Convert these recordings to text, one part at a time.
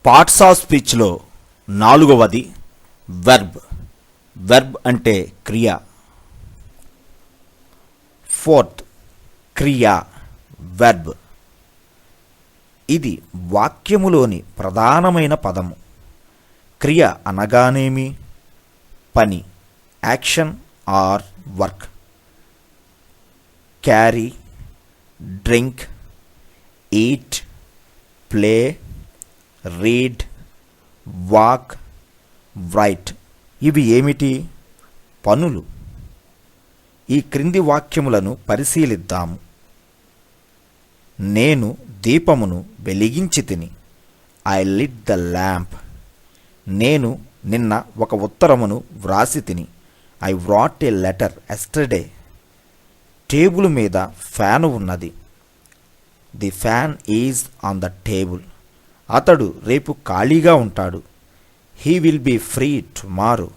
Parts of స్పీచ్లో 4వది verb. Verb అంటే క్రియ. 4th క్రియ వెర్బ్. ఇది వాక్యములోని ప్రధానమైన పదము. క్రియ అనగానేమి? పని, action or work. Carry, drink, eat, play, read, walk, write. ఇవి ఏమిటి? పనులు. ఈ క్రింది వాక్యములను పరిశీలిద్దాము. నేను దీపమును వెలిగించి తిని. I lit the lamp. నేను నిన్న ఒక ఉత్తరమును వ్రాసి తిని. I wrote a letter yesterday. Table మీద ఫ్యాను ఉన్నది. The fan is on the table. అతడు రేపు ఖాళీగా ఉంటాడు. He will be free tomorrow.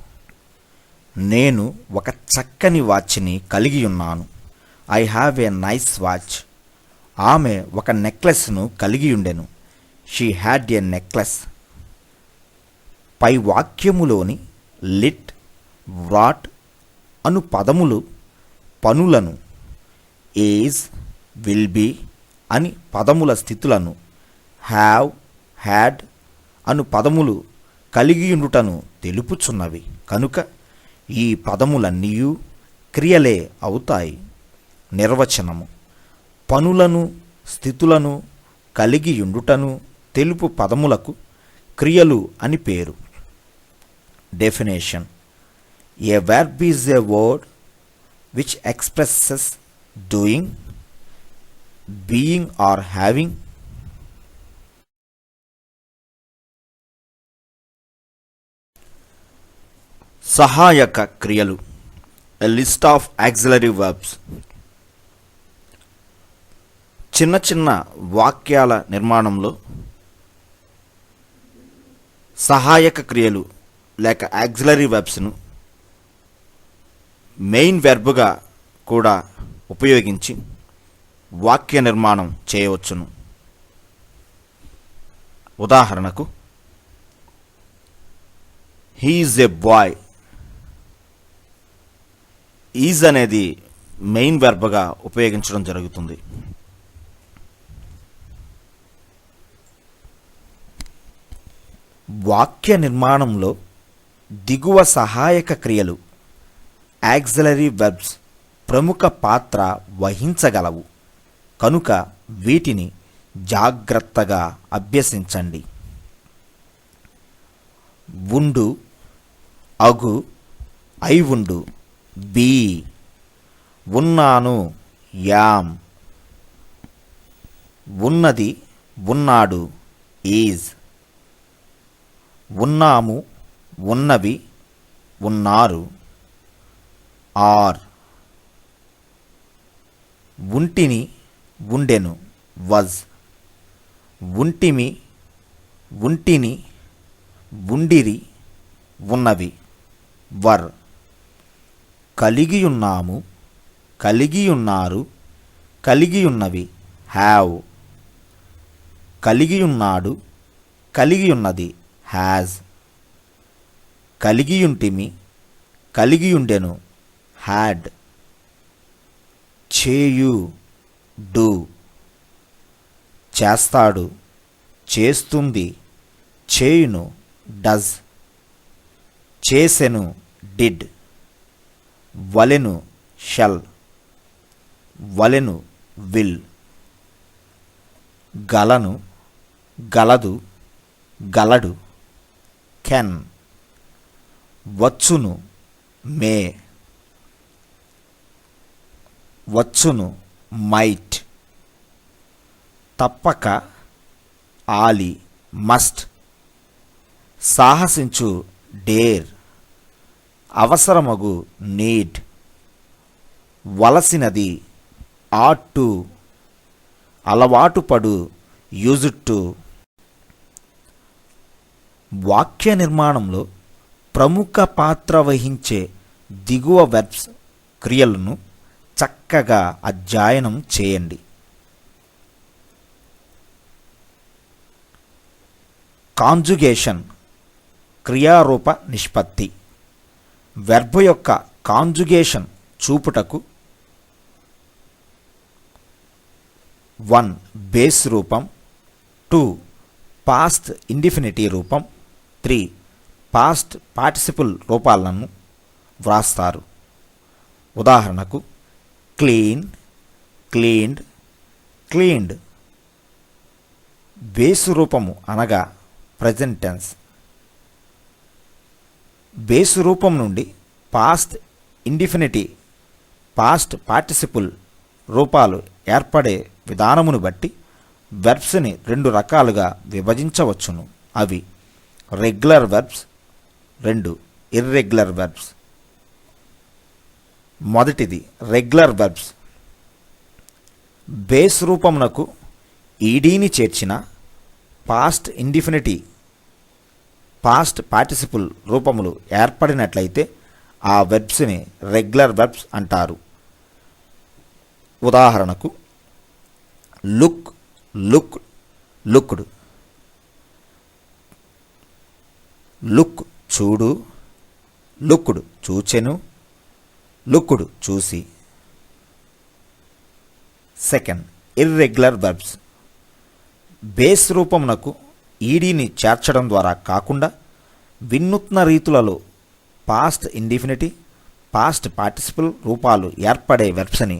నేను ఒక చక్కని వాచ్ని కలిగి ఉన్నాను. I have a nice watch. ఆమె ఒక నెక్లెస్ను కలిగి ఉండెను. She had a necklace. పై వాక్యములోని లిట్, వ్రాట్ అను పదములు పనులను, ఈజ్, విల్ బీ అని పదముల స్థితులను, హ్యావ్, హ్యాడ్ అను పదములు కలిగియుండుటను తెలుపుచున్నవి. కనుక ఈ పదములన్నీయూ క్రియలే అవుతాయి. నిర్వచనము: పనులను, స్థితులను కలిగియుండుటను తెలుపు పదములకు క్రియలు అని పేరు. Definition: a verb is a word which expresses doing, being or having. సహాయక క్రియలు. A list of auxiliary verbs. చిన్న చిన్న వాక్యాల నిర్మాణంలో సహాయక క్రియలు లేక ఆక్సిలరీ వర్బ్స్ను మెయిన్ వెర్బ్గా కూడా ఉపయోగించి వాక్య నిర్మాణం చేయవచ్చును. ఉదాహరణకు, he is a boy. Is అనేది మెయిన్ వెర్బ్గా ఉపయోగించడం జరుగుతుంది. వాక్య నిర్మాణంలో దిగువ సహాయక క్రియలు, ఆక్సిలరీ వెర్బ్స్ ప్రముఖ పాత్ర వహించగలవు. కనుక వీటిని జాగ్రత్తగా అభ్యసించండి. ఉండు, అగు, అయి ఉండు, బీ. ఉన్నాను, యామ్. ఉన్నది, ఉన్నాడు, ఈజ్. ఉన్నాము, ఉన్నవి, ఉన్నారు, ఆర్. ఉంటిని, ఉండెను, వజ్. ఉంటిమి, ఉంటిని, ఉండిరి, ఉన్నవి, వర్. కలిగియున్నాము, కలిగియున్నారు, కలిగియున్నవి, హ్యావ్. కలిగియున్నాడు, కలిగియున్నది, హ్యాజ్. కలిగియుంటిమి, కలిగియుండెను, హ్యాడ్. చేయు, డూ. చేస్తాడు, చేస్తుంది, చేయును, డజ్. చేసెను, డిడ్. వలెను, షల్. వలెను, విల్. గలను, గలదు, గలడు, కెన్. వచ్చును, మే. వచ్చును, మైట్. తప్పక, ఆలి, మస్ట్. సాహసించు, డేర్. అవసరమగు, నీడ్. వలసినది, ఆట్ టు. అలవాటుపడు, యూజ్డ్ టు. వాక్య నిర్మాణంలో ప్రముఖ పాత్ర వహించే దిగువ వెర్బ్స్ క్రియలను చక్కగా అధ్యయనం చేయండి. కాంజుగేషన్ క్రియారూప నిష్పత్తి. వెర్బ్ యొక్క కాంజుగేషన్ చూపుటకు 1 బేస్ రూపం, 2 పాస్ట్ ఇండిఫినిటీ రూపం, 3 పాస్ట్ పార్టిసిపుల్ రూపాలను వ్రాస్తారు. ఉదాహరణకు క్లీన్, క్లీన్డ్, క్లీన్డ్. బేసు రూపము అనగా ప్రెజెంట్ టెన్స్. బేసు రూపం నుండి పాస్ట్ ఇండిఫినిటీ, పాస్ట్ పార్టిసిపుల్ రూపాలు ఏర్పడే విధానమును బట్టి వెర్బ్స్ని 2 రకాలుగా విభజించవచ్చును. అవి రెగ్యులర్ వెర్బ్స్, 2 ఇర్రెగ్యులర్ వెర్బ్స్. మొదటిది రెగ్యులర్ వెర్బ్స్. బేస్ రూపమునకు ఈడీని చేర్చిన పాస్ట్ ఇండిఫినిటీ, పాస్ట్ పార్టిసిపుల్ రూపములు ఏర్పడినట్లయితే ఆ వెర్బ్స్ని రెగ్యులర్ వెర్బ్స్ అంటారు. ఉదాహరణకు లుక్, లుక్, లుక్డ్. లుక్ చూడు, లుక్డ్ చూచెను, లుక్డ్ చూసి. Second irregular verbs. బేస్ రూపమునకు ఈడీని చేర్చడం ద్వారా కాకుండా వినూత్న రీతులలో పాస్ట్ ఇండిఫినిటీ, పాస్ట్ పార్టిసిపుల్ రూపాలు ఏర్పడే వెర్బ్స్ని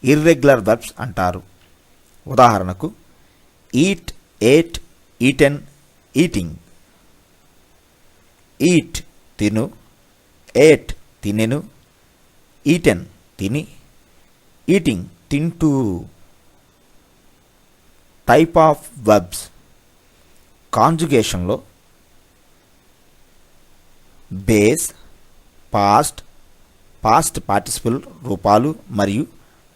ఇర్రెగ్యులర్ వెర్బ్స్ అంటారు. ఉదాహరణకు eat, ate, eaten, eating. Eat తిను, ఏట్ తినెను, ఈటెన్ తిని, ఈటింగ్ తింటూ. Type of verbs. కాంజుగేషన్లో బేస్, పాస్ట్, పాస్ట్ పార్టిసిపుల్ రూపాలు మరియు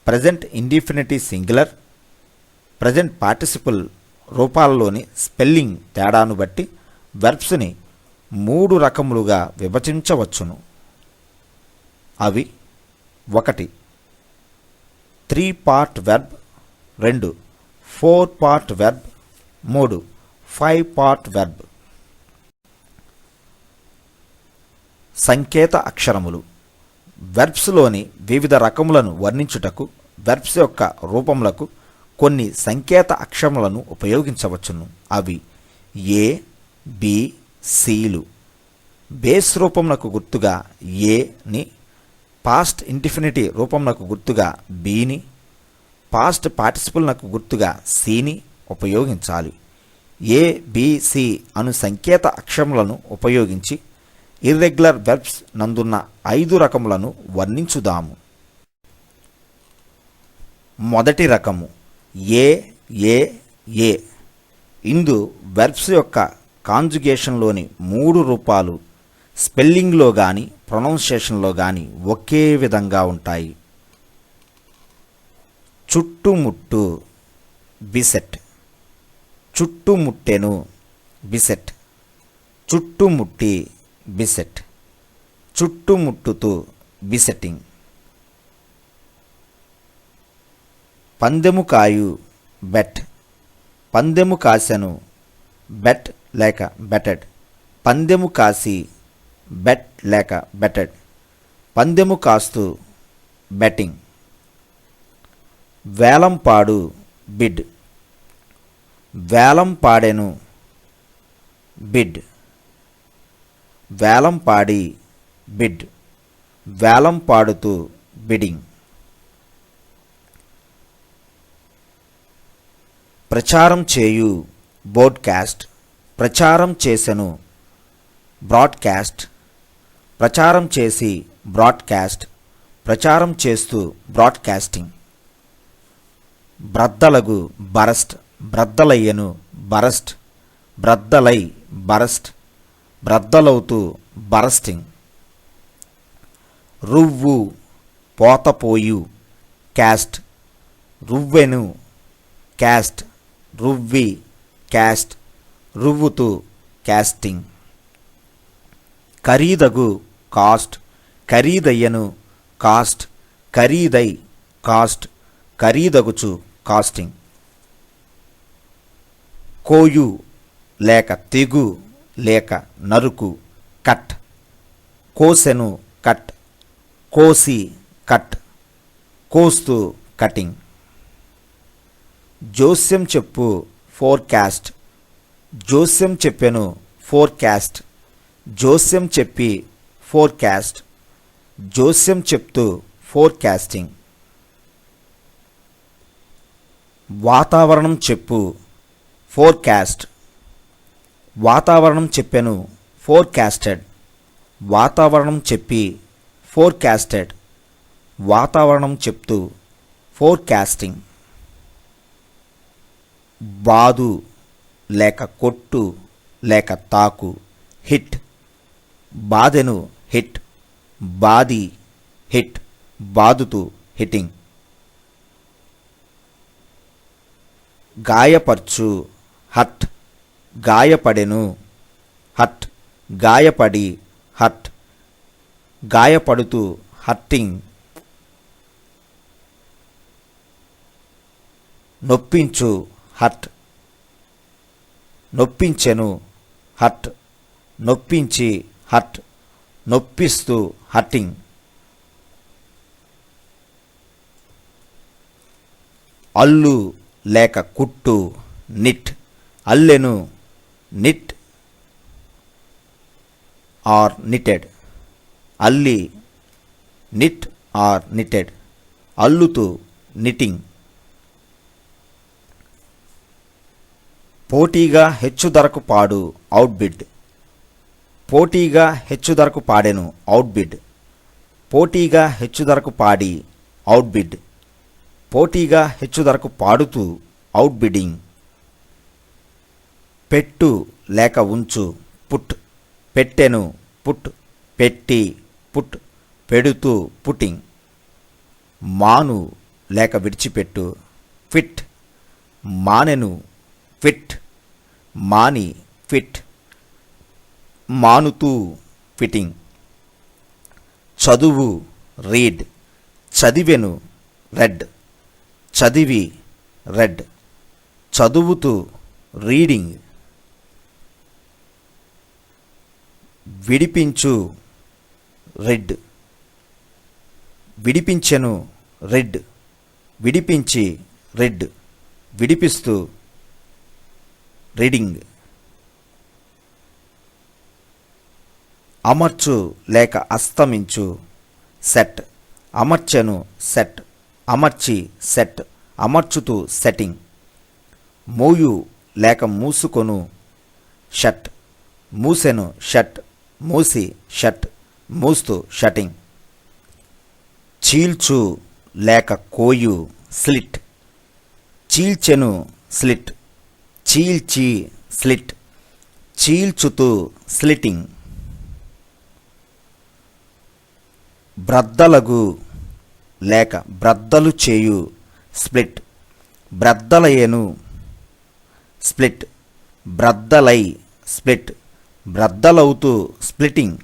present indefinite singular, present participle రూపాలలోని స్పెల్లింగ్ తేడాను బట్టి వెర్బ్స్ని 3 రకములుగా విభజించవచ్చును. అవి 1 3 part verb, 2 4 part verb, 3 5 part verb. సంకేత అక్షరములు. వెర్బ్స్లోని వివిధ రకములను వర్ణించుటకు వెర్బ్స్ యొక్క రూపములకు కొన్ని సంకేత అక్షరములను ఉపయోగించవచ్చును. అవి ఏ, బి, సిలు. బేస్ రూపమునకు గుర్తుగా ఏని, పాస్ట్ ఇండిఫినిటీ రూపమునకు గుర్తుగా బిని, పాస్ట్ పార్టిసిపుల్నకు గుర్తుగా సిని ఉపయోగించాలి. ఏ, బి, సి అను సంకేత అక్షరములను ఉపయోగించి ఇర్రెగ్యులర్ వెర్బ్స్ నందున్న 5 రకములను వర్ణించుదాము. మొదటి రకము ఏ, ఏ, ఏ. ఇందు వెర్బ్స్ యొక్క కాంజుగేషన్లోని 3 రూపాలు స్పెల్లింగ్లో కానీ ప్రొనౌన్సియేషన్లో కానీ ఒకే విధంగా ఉంటాయి. చుట్టుముట్టు, బిసెట్. చుట్టుముట్టెను, బిసెట్. చుట్టుముట్టి, బిసెట్. చుట్టుముట్టుతూ, బిసెటింగ్. పందెము కాయు, బెట్. పందెము కాసెను, బెట్ లేక బెటెడ్. పందెము కాసి, బెట్ లేక బెటెడ్. పందెము కాస్తూ, బెట్టింగ్. వేలంపాడు, బిడ్. వేలం పాడెను, బిడ్. వేలం పాడి, బిడ్. వేలం పాడుతూ, బిడింగ్. ప్రచారం చేయు, బోడ్కాస్ట్. ప్రచారం చేసెను, బ్రాడ్కాస్ట్. ప్రచారం చేసి, బ్రాడ్కాస్ట్. ప్రచారం చేస్తూ, బ్రాడ్కాస్టింగ్. బ్రద్దలగు, బరస్ట్. బ్రద్దలయ్యను, బరస్ట్. బ్రద్దలై, బరస్ట్. బ్రద్దలవుతూ, బరస్టింగ్. రువ్వు, పోతపోయు, క్యాస్ట్. రువ్వెను, క్యాస్ట్. రువ్వి, క్యాస్ట్. రువ్వుతూ, క్యాస్టింగ్. ఖరీదగు, కాస్ట్. ఖరీదయ్యను, కాస్ట్. ఖరీదై, కాస్ట్. ఖరీదగుచు, కాస్టింగ్. కోయు, లేక తెగు లేక నరుకు కట్, కోసెను కట్, కోసి కట్, కోస్తూ కటింగ్. జోస్యం చెప్పు ఫోర్కాస్ట్, జోస్యం చెప్పెను ఫోర్కాస్ట్, జోస్యం చెప్పి ఫోర్కాస్ట్, జోస్యం చెప్తూ ఫోర్కాస్టింగ్. వాతావరణం చెప్పు ఫోర్కాస్ట్, వాతావరణం చెప్పెను ఫోర్కాస్టెడ్, వాతావరణం చెప్పి ఫోర్కాస్టెడ్, వాతావరణం చెప్తూ ఫోర్కాస్టింగ్. బాదు లేక కొట్టు లేక తాకు హిట్, బాదెను హిట్, బాది హిట్, బాదుతూ హిట్టింగ్. గాయపర్చు హట్, గాయపడెను హట్, గాయపడి హట్, గాయపడుతూ హట్టింగ్. నొప్పించు హట్, నొప్పించెను హట్, నొప్పించి హట్, నొప్పిస్తూ హట్టింగ్. అల్లు లేక కుట్టు నిట్, అల్లెను నిట్ ఆర్ నిటెడ్, అల్లి నిట్ ఆర్ నిటెడ్, అల్లుతూ నిటింగ్. పోటీగా హెచ్చు ధరకు పాడు అవుట్బిడ్, పోటీగా హెచ్చు ధరకు పాడెను అవుట్బిడ్, పోటీగా హెచ్చు ధరకు పాడి అవుట్బిడ్, పోటీగా హెచ్చు ధరకు పాడుతూ అవుట్బిడ్డింగ్. పెట్టు లేక ఉంచు పుట్, పెట్టెను పుట్, పెట్టి పుట్, పెడుతూ పుట్టింగ్. మాను లేక విడిచిపెట్టు ఫిట్, మానెను ఫిట్, మాని ఫిట్, మానుతూ ఫిట్టింగ్. చదువు రీడ్, చదివెను రెడ్, చదివి రెడ్, చదువుతూ రీడింగ్. విడిపించు రెడ్, విడిపించెను రెడ్, విడిపించి రెడ్, విడిపిస్తూ రీడింగ్. అమర్చు లేక అస్తమించు సెట్, అమర్చెను సెట్, అమర్చి సెట్, అమర్చుతూ సెట్టింగ్. మూయు లేక మూసుకొను షట్, మూసెను షట్, మూసి షట్, మూస్తూ షట్టింగ్. చీల్చు లేక కోయు స్లిట్, చీల్చెను స్లిట్, చీల్చి స్లిట్, చీల్చుతూ స్లిట్టింగ్. బ్రద్దలగు లేక బ్రద్దలు చేయు స్ప్లిట్, బ్రద్దలయ్యెను స్ప్లిట్, బ్రద్దలై స్ప్లిట్, బ్రద్దలవుతూ స్ప్లిట్టింగ్.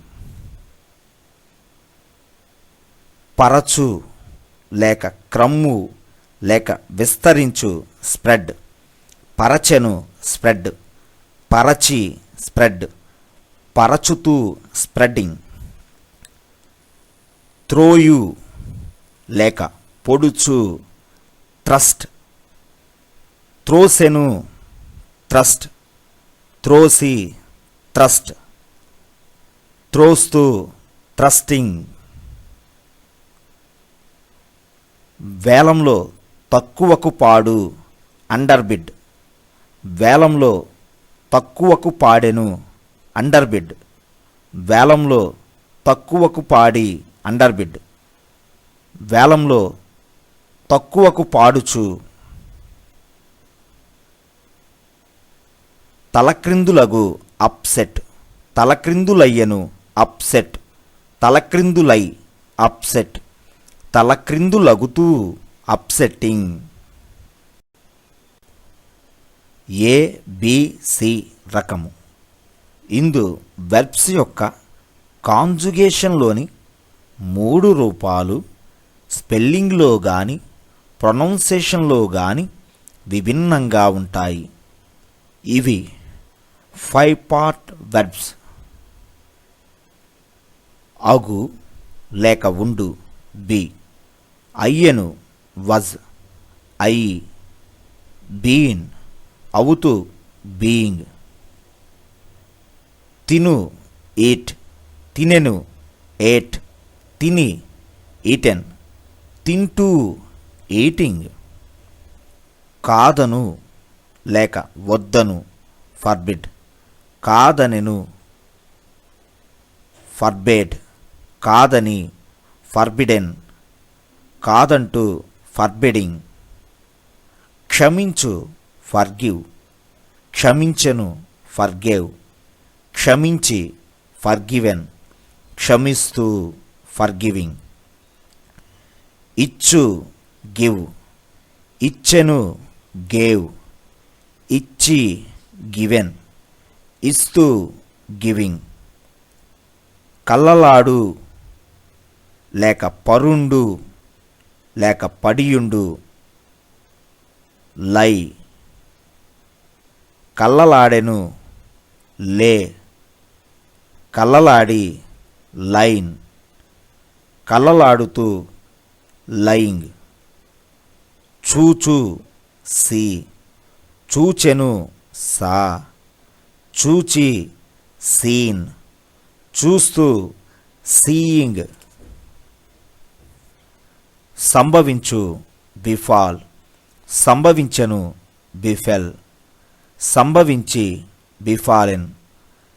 పరచు లేక క్రమ్ము లేక విస్తరించు స్ప్రెడ్, పరచెను స్ప్రెడ్, పరచి స్ప్రెడ్, పరచుతూ స్ప్రెడ్డింగ్. త్రోయు లేక పొడుచు థ్రస్ట్, త్రోసెను థ్రస్ట్, త్రోసి థ్రస్ట్, త్రోస్తూ థ్రస్టింగ్. వేలంలో తక్కువకు పాడు అండర్బిడ్, వేలంలో తక్కువకు పాడెను అండర్బిడ్, వేలంలో తక్కువకు పాడి అండర్బిడ్, వేలంలో తక్కువకు పాడుచు. తలక్రిందులగు అప్సెట్, తలక్రిందులయ్యను అప్సెట్, తలక్రిందులై అప్సెట్, తలక్రిందులగుతూ అప్సెట్టింగ్. ఏబిసి రకము ఇందు వెర్బ్స్ యొక్క కాంజుగేషన్లోని 3 రూపాలు స్పెల్లింగ్లో కానీ ప్రొనౌన్సేషన్లో కానీ విభిన్నంగా ఉంటాయి. ఇవి 5 part verbs. అగు లేక ఉండు బి, అయ్యెను వజ్ అయి, బీన్ అవుతూ బీయింగ్, తిను ఈట్ తినెను ఏట్ తిని ఈటెన్ తింటూ ఈటింగ్, కాదను లేక వద్దను ఫర్బిడ్ కాదనెను ఫర్బేడ్ కాదని ఫర్బిడెన్ కాదంటూ ఫర్బిడింగ్, క్షమించు ఫర్గివ్ క్షమించెను ఫర్గేవ్ క్షమించి ఫర్గివెన్ క్షమిస్తూ ఫర్గివింగ్, ఇచ్చు గివ్ ఇచ్చెను గేవ్ ఇచ్చి గివెన్ ఇస్తూ గివింగ్, కల్లలాడు లేక పరుండు లేక పడియుండు లై, కల్లలాడెను లే కల్లలాడి లైన్ కల్లలాడుతూ లయింగ్, చూచు సి చూచెను సా చూచి సీన్ చూస్తూ సీయింగ్, సంభవించు బిఫాల్ సంభవించెను బిఫెల్ సంభవించి బిఫాలెన్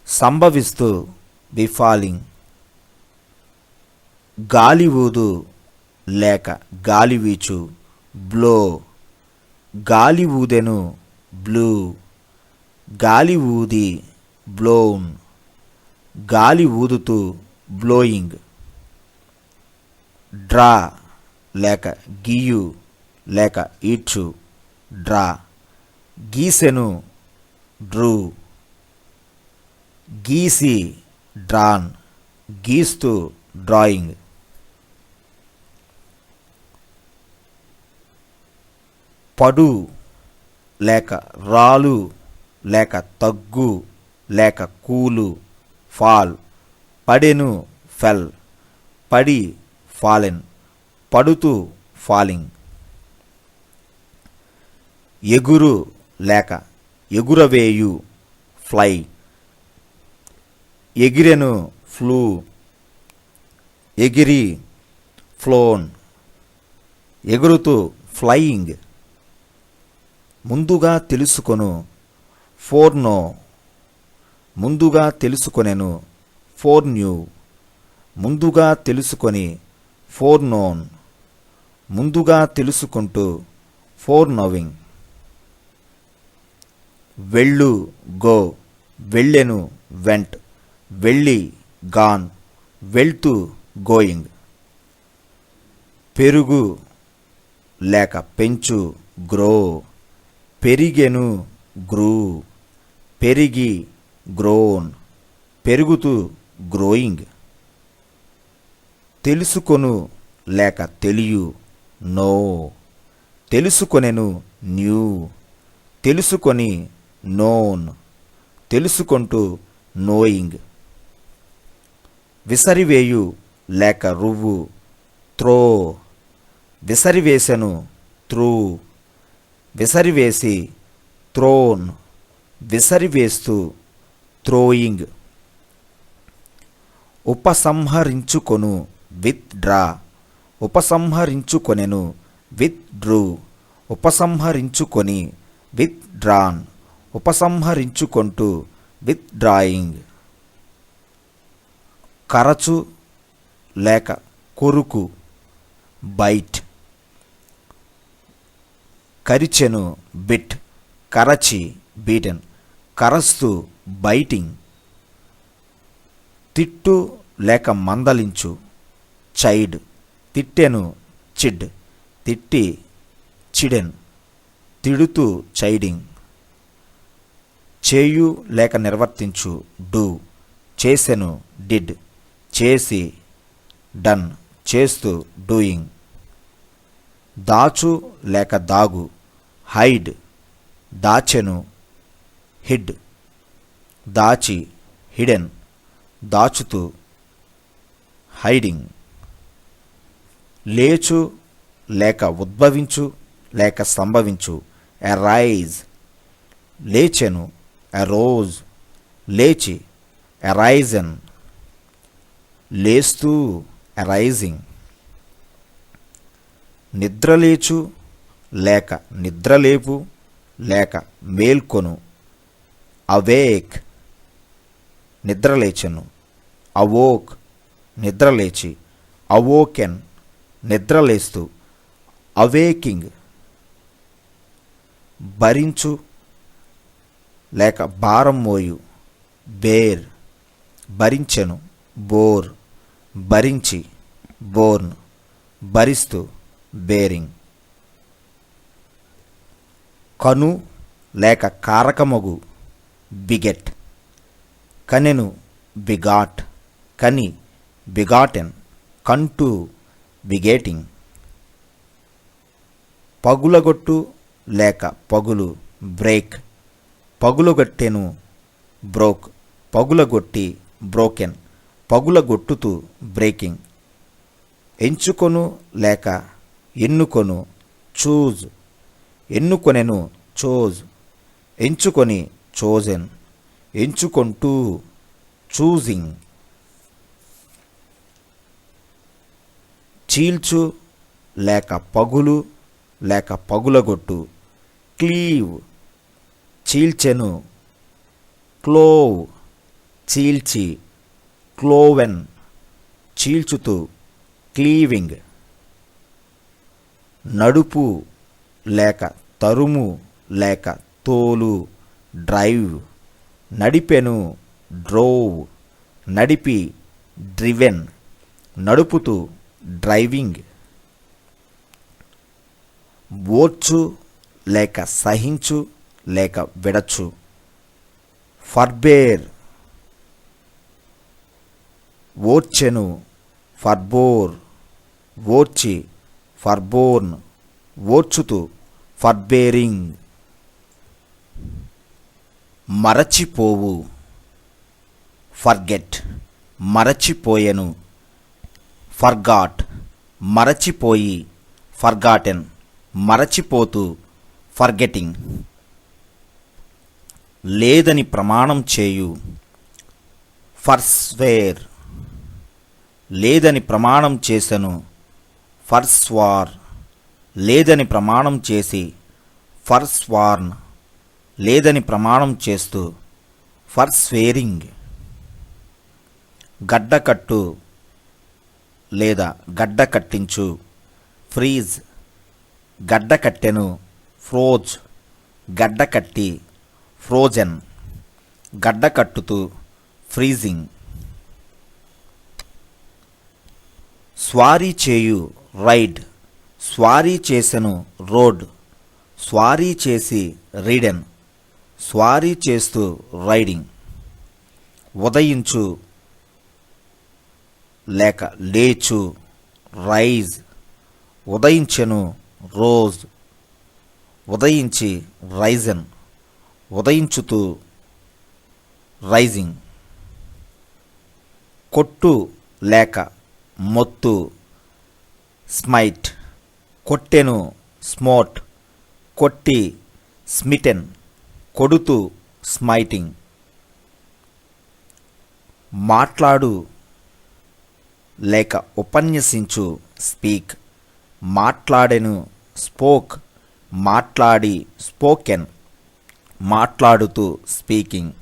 సంభవిస్తూ బిఫాలింగ్, గాలి ఊదు లేక గాలి వీచు బ్లో గాలి ఊదెను బ్లూ గాలి ఊది బ్లోన్ గాలి ఊదుతూ బ్లోయింగ్, డ్రా లేక గీయు లేక ఈడ్చు డ్రా గీసెను డ్రూ గీసి డ్రాన్ గీస్తూ డ్రాయింగ్, పడు లేక రాలు లేక తగ్గు లేక కూలు ఫాల్ పడెను ఫెల్ పడి ఫాలెన్ పడుతూ ఫాలింగ్, ఎగురు లేక ఎగురవేయు ఫ్లై ఎగిరెను ఫ్లూ ఎగిరి ఫ్లోన్ ఎగురుతూ ఫ్లయింగ్, ముందుగా తెలుసుకొను ఫోర్నో ముందుగా తెలుసుకొనెను ఫోర్ న్యూ ముందుగా తెలుసుకొని ఫోర్ నోన్ ముందుగా తెలుసుకుంటూ ఫోర్ నోవింగ్, వెళ్ళు గో వెళ్ళెను వెంట్ వెళ్ళి గాన్ వెళ్తూ గోయింగ్, పెరుగు లేక పెంచు గ్రో పెరిగెను గ్రూ పెరిగి గ్రోన్ పెరుగుతూ గ్రోయింగ్, తెలుసుకొను లేక తెలియు నో తెలుసుకొనెను న్యూ తెలుసుకొని నోన్ తెలుసుకుంటూ నోయింగ్, విసరివేయు లేక రువ్వు త్రో విసరివేసెను త్రూ విసరివేసి త్రోన్ విసరివేస్తూ త్రోయింగ్, ఉపసంహరించుకొను విత్ డ్రా ఉపసంహరించుకొనెను విత్ డ్రూ ఉపసంహరించుకొని విత్ డ్రాన్ ఉపసంహరించుకొంటూ విత్ డ్రాయింగ్, కరచు లేక కొరుకు బైట్ కరిచెను బిట్ కరచి బీటెన్ కరస్తూ బైటింగ్, తిట్టు లేక మందలించు చైడ్ తిట్టెను చిడ్ తిట్టి చిడెన్ తిడుతూ చైడింగ్, చేయు లేక నిర్వర్తించు డూ చేసెను డిడ్ చేసి డన్ చేస్తూ డూయింగ్, దాచు లేక దాగు హైడ్ దాచెను హిడ్ దాచి హిడెన్, దాచుతూ హైడింగ్. లేచు లేక ఉద్భవించు లేక సంభవించు అరైజ్, లేచెను అరోజ్, లేచి అరైజన్, లేస్తూ అరైజింగ్. నిద్రలేచు లేక నిద్రలేపు లేక మేల్కొను అవేక్, నిద్రలేచెను. అవోక్, నిద్రలేచి. అవోకెన్, నిద్రలేస్తూ. అవేకింగ్. భరించు లేక భారం మోయు బేర్, భరించెను. బోర్, భరించి. బోర్న్, భరిస్తూ. బేరింగ్. కను లేక కారకమగు బిగెట్, కనెను. బిగాట్, కని. బిగాటెన్, కంటూ. బిగేటింగ్. పగులగొట్టు లేక పగులు బ్రేక్, పగులగొట్టెను. బ్రోక్, పగులగొట్టి. బ్రోకెన్, పగులగొట్టుతూ. బ్రేకింగ్. ఎంచుకొను లేక ఎన్నుకొను చూజ్, ఎన్నుకొనెను. చోజ్, ఎంచుకొని. చోజెన్, ఎంచుకొంటూ. చూజింగ్. చీల్చు లేక పగులు లేక పగులగొట్టు క్లీవ్, చీల్చెను. క్లోవ్, చీల్చి. క్లోవెన్, చీల్చుతూ. క్లీవింగ్. నడుపు లేక తరుము లేక తోలు డ్రైవ్, నడిపెను. డ్రోవ్, నడిపి. డ్రివెన్, నడుపుతూ. డ్రైవింగ్. ఓర్చు లేక సహించు లేక విడచు ఫర్బేర్, ఓర్చెను. ఫర్బోర్, ఓర్చి. ఫర్బోర్న్, ఓర్చుతూ. ఫర్బేరింగ్. మరచిపోవు ఫర్గెట్, మరచిపోయెను. ఫర్గాట్, మరచిపోయి. ఫర్గాటెన్, మరచిపోతూ. ఫర్గెటింగ్. లేదని ప్రమాణం చేయు ఫర్స్వేర్, లేదని ప్రమాణం చేసెను. ఫర్స్వార్, లేదని ప్రమాణం చేసి. ఫర్స్వార్న్, లేదని ప్రమాణం చేస్తూ. ఫర్స్వేరింగ్. గడ్డకట్టు లేదా గడ్డ కట్టించు ఫ్రీజ్, గడ్డ కట్టెను. ఫ్రోజ్, గడ్డ కట్టి. ఫ్రోజెన్, గడ్డ కట్టుతూ. ఫ్రీజింగ్. స్వారీ చేయు రైడ్, స్వారీ చేసెను. రోడ్, స్వారీ చేసి. రీడెన్, స్వారీ చేస్తూ. రైడింగ్. ఉదయించు లేక లేచు రైజ్, ఉదయించెను. రోజ్, ఉదయించి. రైజన్, ఉదయించుతూ. రైజింగ్. కొట్టు లేక మొత్తు స్మైట్, కొట్టెను. స్మోట్, కొట్టి. స్మిటెన్, కొడుతూ. స్మైటింగ్. మాట్లాడు లేక ఉపన్యసించు స్పీక్, మాట్లాడెను. స్పోక్, మాట్లాడి. స్పోకెన్, మాట్లాడుతూ. స్పీకింగ్.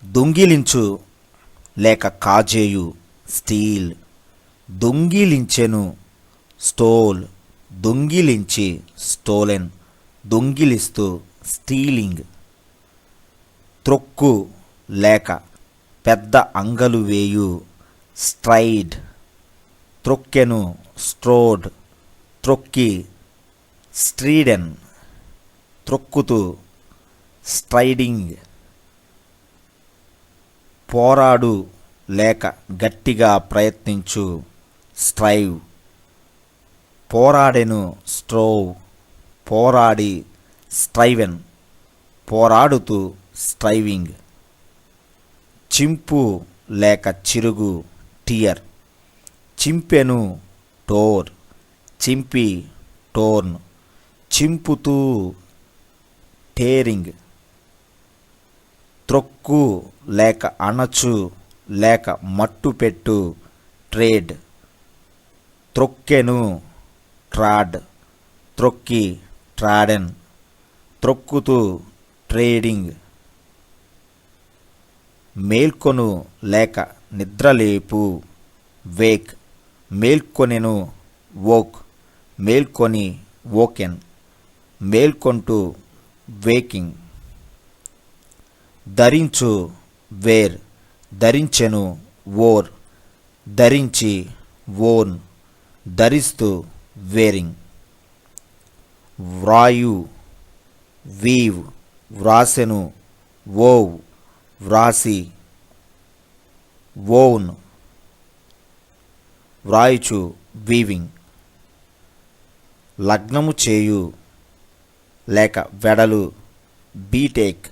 దొంగిలించు లేక కాజేయు స్టీల్, దొంగిలించెను. స్టోల్, దొంగిలించి. స్టోలెన్, దొంగిలిస్తూ. స్టీలింగ్. త్రొక్కు లేక పెద్ద అంగలు వేయు స్ట్రైడ్, త్రొక్కెను. స్ట్రోడ్, త్రొక్కి. స్ట్రీడెన్, త్రొక్కుతూ. స్ట్రైడింగ్. పోరాడు లేక గట్టిగా ప్రయత్నించు స్ట్రైవ్, పోరాడెను. స్ట్రోవ్, పోరాడి. స్ట్రైవెన్ పోరాడుతూ స్ట్రైవింగ్. చింపు లేక చిరుగు టియర్. చింపెను టోర్ చింపి టోర్న్. చింపుతూ టేరింగ్. త్రొక్కు లేక అణచు లేక మట్టుపెట్టు ట్రేడ్. త్రొక్కెను ట్రాడ్ త్రొక్కి ట్రాడెన్. త్రొక్కుతూ ట్రేడింగ్. మేల్కొను లేక నిద్రలేపు వేక్. మేల్కొనెను వోక్ మేల్కొని వోకెన్. మేల్కొంటూ వేకింగ్. ధరించు వేర్ ధరించెను వోర్ ధరించి వోన్ ధరిస్తూ వేరింగ్. వ్రాయు వీవ్ వ్రాసెను వోవ్ వ్రాసి వోన్ వ్రాయుచు వీవింగ్. లగ్నము చేయు లేక వెడలు బీటేక్.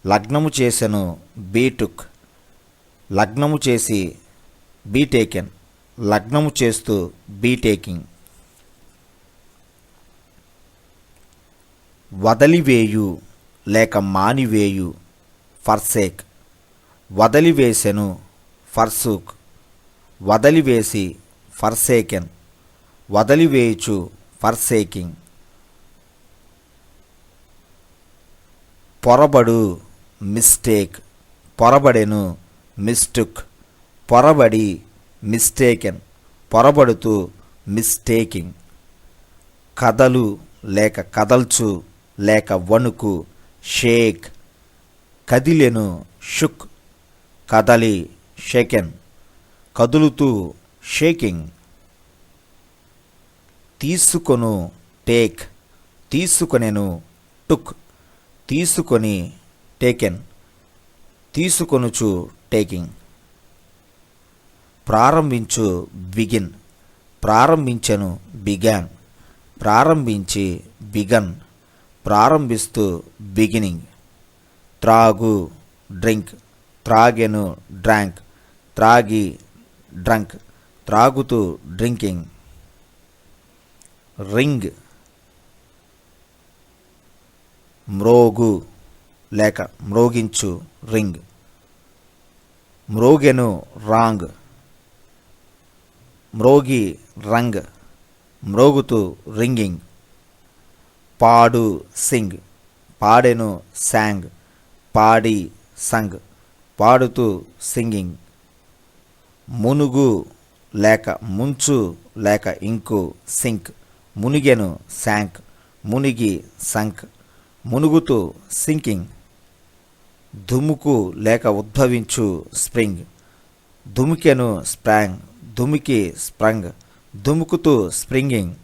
లగ్నము చేసెను బీటుక్ లగ్నము చేసి బీటేకెన్. లగ్నము చేస్తూ బీటేకింగ్. వదలివేయు లేక మానివేయు ఫర్సేక్. వదిలివేసెను ఫర్సూక్ వదిలివేసి ఫర్సేకెన్. వదిలివేయుచు ఫర్సేకింగ్. పొరబడు మిస్టేక్ పొరబడెను మిస్టుక్. పొరబడి మిస్టేకెన్ పొరబడుతూ మిస్టేకింగ్. కదలు లేక కదల్చు లేక వణుకు షేక్. కదిలెను షుక్ కదలి షేకెన్. కదులుతూ షేకింగ్. తీసుకొను టేక్ తీసుకొనెను టుక్. తీసుకొని టేకెన్ తీసుకొనుచు టేకింగ్. ప్రారంభించు బిగిన్ ప్రారంభించెను బిగాన్. ప్రారంభించి బిగన్ ప్రారంభిస్తూ బిగినింగ్. త్రాగు డ్రింక్ త్రాగెను డ్రాంక్ త్రాగి డ్రంక్ త్రాగుతూ డ్రింకింగ్. రింగ్ మ్రోగు లేక మ్రోగించు రింగ్. మ్రోగెను రాంగ్ మ్రోగి రంగ్ మ్రోగుతూ రింగింగ్. పాడు సింగ్ పాడెను సాంగ్ పాడి సంగ్ పాడుతూ సింగింగ్. మునుగు లేక ముంచు లేక ఇంకు సింక్ మునిగెను శాంక్ మునిగి సంక్ మునుగుతూ సింకింగ్. దుముకు లేక ఉద్భవించు స్ప్రింగ్. దుమికెను స్ప్రాంగ్ దుమికి స్ప్రంగ్ దుముకుతూ స్ప్రింగింగ్.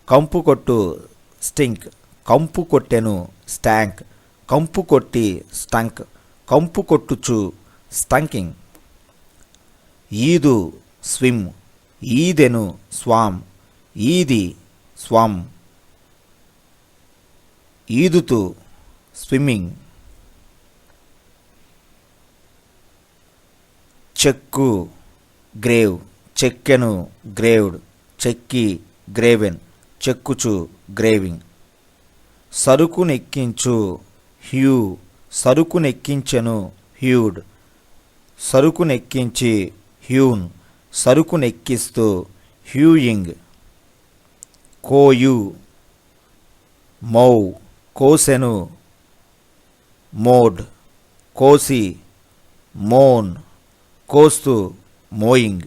కంపు కొట్టు స్టింక్ కంపు కొట్టెను స్టాంక్ కంపు కొట్టి స్టంక్ కంపు కొట్టుచు స్టంకింగ్. ఈదు స్విమ్ ఈదెను స్వామ్ ఈది స్వామ్ ఈదుతూ స్విమ్మింగ్. చెక్కు గ్రేవ్ చెక్కెను గ్రేవ్డ్ చెక్కి గ్రేవెన్ చెక్కుచు గ్రేవింగ్. సరుకునెక్కించు హ్యూ సరుకునెక్కించెను హ్యూడ్ సరుకునెక్కించి హ్యూన్ సరుకునెక్కిస్తూ హ్యూయింగ్. కోయు మౌ కోసెను మోడ్ కోసి మోన్ కోస్తూ మోయింగ్.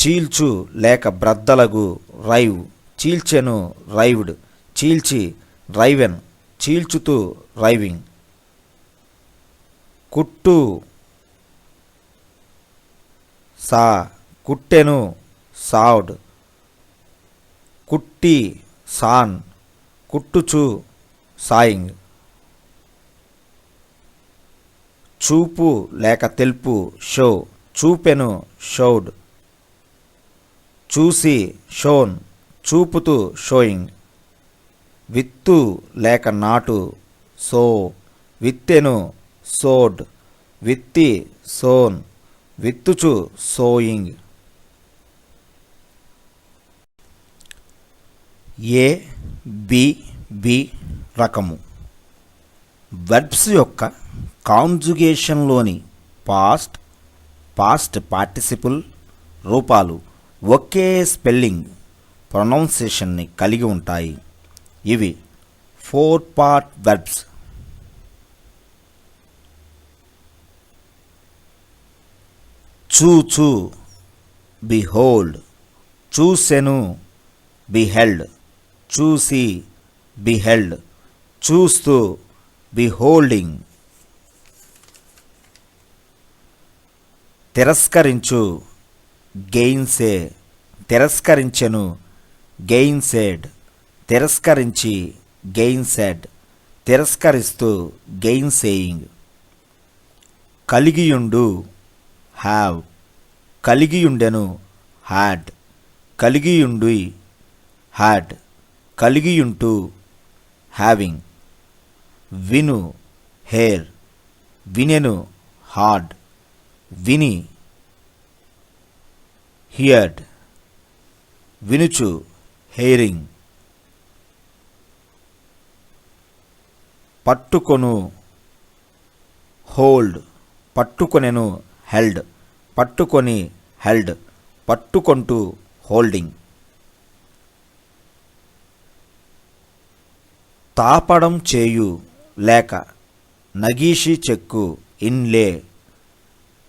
చీల్చు లేక బ్రద్దలగు రైవ్ చీల్చెను రైవ్డ్ చీల్చి రైవెన్ చీల్చుతూ రైవింగ్. కుట్టు సా కుట్టెను సావ్డ్ కుట్టి సాన్ కుట్టుచు సాయింగ్. చూపు లేక తెలుపు షో చూపెను షోడ్ చూసి షోన్ చూపుతూ షోయింగ్. విత్తు లేక నాటు సో, విత్తెను సోడ్, విత్తి సోన్, విత్తుచు సోయింగ్. ఏ బి బి రకము. వెర్బ్స్ యొక్క కాంజుగేషన్లోని పాస్ట్, పాస్ట్ పార్టిసిపుల్ రూపాలు ఒకే స్పెల్లింగ్ ప్రొనౌన్సియేషన్ని కలిగి ఉంటాయి. ఇవి 4 part వెర్బ్స్. చూచు బిహోల్డ్, చూసెను బిహెల్డ్, చూసి బిహెల్డ్, చూస్తూ బిహోల్డింగ్. తిరస్కరించు గెయిన్సే, తిరస్కరించెను గెయిన్సెడ్, తిరస్కరించి గెయిన్సెడ్, తిరస్కరిస్తూ గెయిన్సేయింగ్. కలిగియుండు హ్యావ్, కలిగియుండెను హ్యాడ్, కలిగియుండి హ్యాడ్, కలిగియుంటూ హ్యావింగ్. విను హేర్, వినెను హార్డ్, విని హియర్డ్, వినుచు హెయిరింగ్. పట్టుకొను హోల్డ్, పట్టుకొనెను హెల్డ్, పట్టుకొని హెల్డ్, పట్టుకొంటూ హోల్డింగ్. తాపడం చేయు లేక నగీషి చెక్కు ఇన్లే,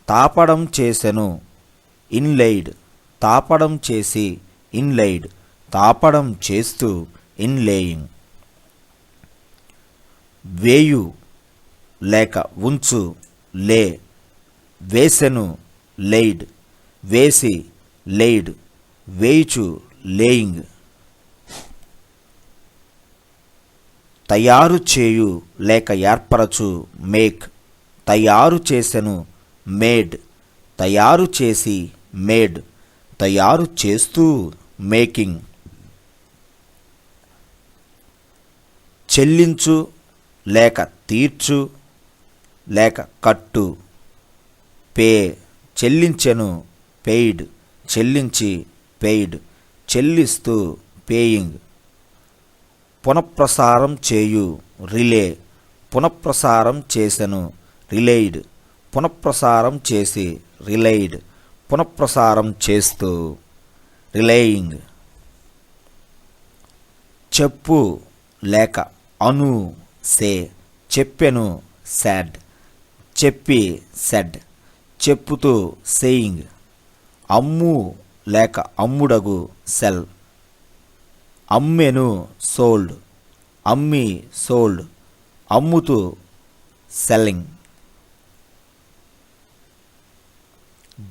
తాపడం చేసెను ఇన్లైడ్, తాపడం చేసి ఇన్లైడ్, తాపడం చేస్తూ ఇన్లేయింగ్. వేయు లేక ఉంచు లే, వేసెను లెయిడ్, వేసి లెయిడ్, వేయుచు లేయింగ్. తయారు చేయు లేక ఏర్పరచు మేక్, తయారు చేసెను మేడ్, తయారు చేసి మేడ్, తయారు చేస్తూ మేకింగ్. చెల్లించు లేక తీర్చు లేక కట్టు పే, చెల్లించెను పెయిడ్, చెల్లించి పెయిడ్, చెల్లిస్తూ పేయింగ్. పునఃప్రసారం చేయు రిలే, పునఃప్రసారం చేసెను రిలేయిడ్, పునఃప్రసారం చేసి రిలైడ్, పునఃప్రసారం చేస్తూ రిలేయింగ్. చెప్పు లేక అను సే, చెప్పెను సాడ్, చెప్పి సెడ్, చెప్పుతూ సేయింగ్. అమ్ము లేక అమ్ముడగు సెల్, అమ్మెను సోల్డ్, అమ్మి సోల్డ్, అమ్ముతూ సెల్లింగ్.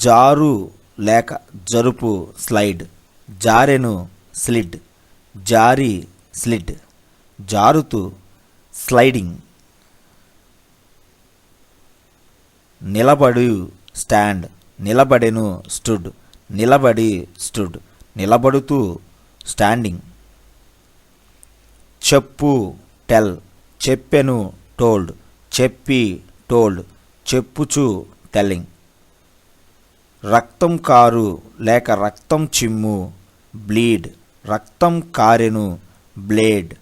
జారు లేక జరుపు స్లైడ్, జారెను స్లిడ్, జారి స్లిడ్, జారుతూ స్లైడింగ్. నిలబడు స్టాండ్, నిలబడెను స్టుడ్, నిలబడి స్టుడ్, నిలబడుతూ స్టాండింగ్. చెప్పు టెల్, చెప్పెను టోల్డ్, చెప్పి టోల్డ్, చెప్పుచు టెల్లింగ్. రక్తం కారు లేక రక్తం చిమ్ము బ్లీడ్, రక్తం కారెను బ్లేడ్,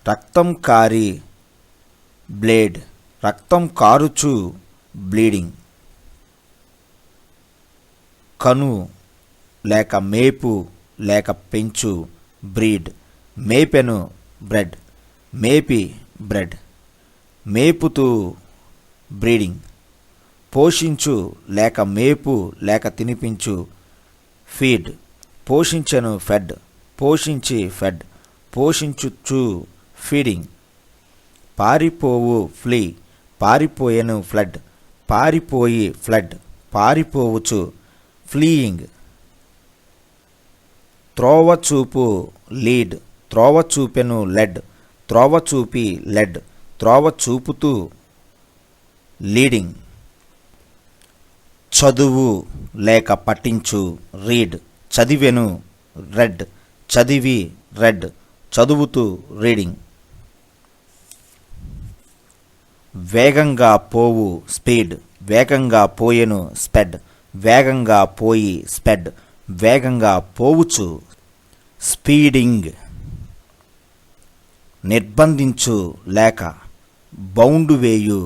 రక్తం కారి బ్లేడ్, రక్తం కారుచు బ్లీడింగ్. కను లేక మేపు లేక పెంచు బ్రీడ్, మేపెను బ్రెడ్, మేపి బ్రెడ్, మేపుతూ బ్రీడింగ్. పోషించు లేక మేపు లేక తినిపించు ఫీడ్, పోషించెను ఫెడ్, పోషించి ఫెడ్, పోషించుచు ఫీడింగ్. పారిపోవు ఫ్లీ, పారిపోయెను ఫ్లడ్, పారిపోయి ఫ్లడ్, పారిపోవచ్చు ఫ్లీయింగ్. త్రోవ చూపు లీడ్, త్రోవ చూపెను లెడ్, త్రోవ చూపి లెడ్, త్రోవ చూపుతూ లీడింగ్. చదువు లేక పఠించు రీడ్, చదివెను రెడ్, చదివి రెడ్, చదువుతూ రీడింగ్. వేగంగా పోవు స్పీడ్, వేగంగా పోయెను స్పెడ్, వేగంగా పోయి స్పెడ్, వేగంగా పోవుచు స్పీడింగ్. నిర్బంధించు లేక బౌండ్ వేయు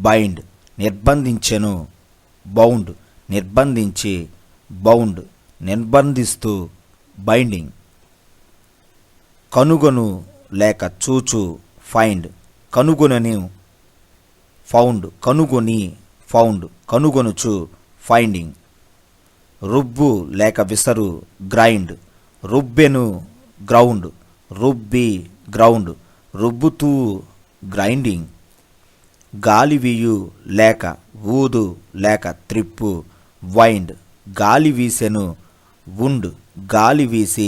బైండ్, నిర్బంధించెను బౌండ్, నిర్బంధించి బౌండ్, నిర్బంధిస్తూ బైండింగ్. కనుగొను లేక చూచు ఫైండ్, కనుగొనని ఫౌండ్, కనుగొని ఫౌండ్, కనుగొనుచు ఫైండింగ్. రుబ్బు లేక విసరు గ్రైండ్, రుబ్బెను గ్రౌండ్, రుబ్బి గ్రౌండ్, రుబ్బుతూ గ్రైండింగ్. గాలి వీయు లేక ఊదు లేక త్రిప్పు వైండ్, గాలి వీసెను వుండ్, గాలి వీసి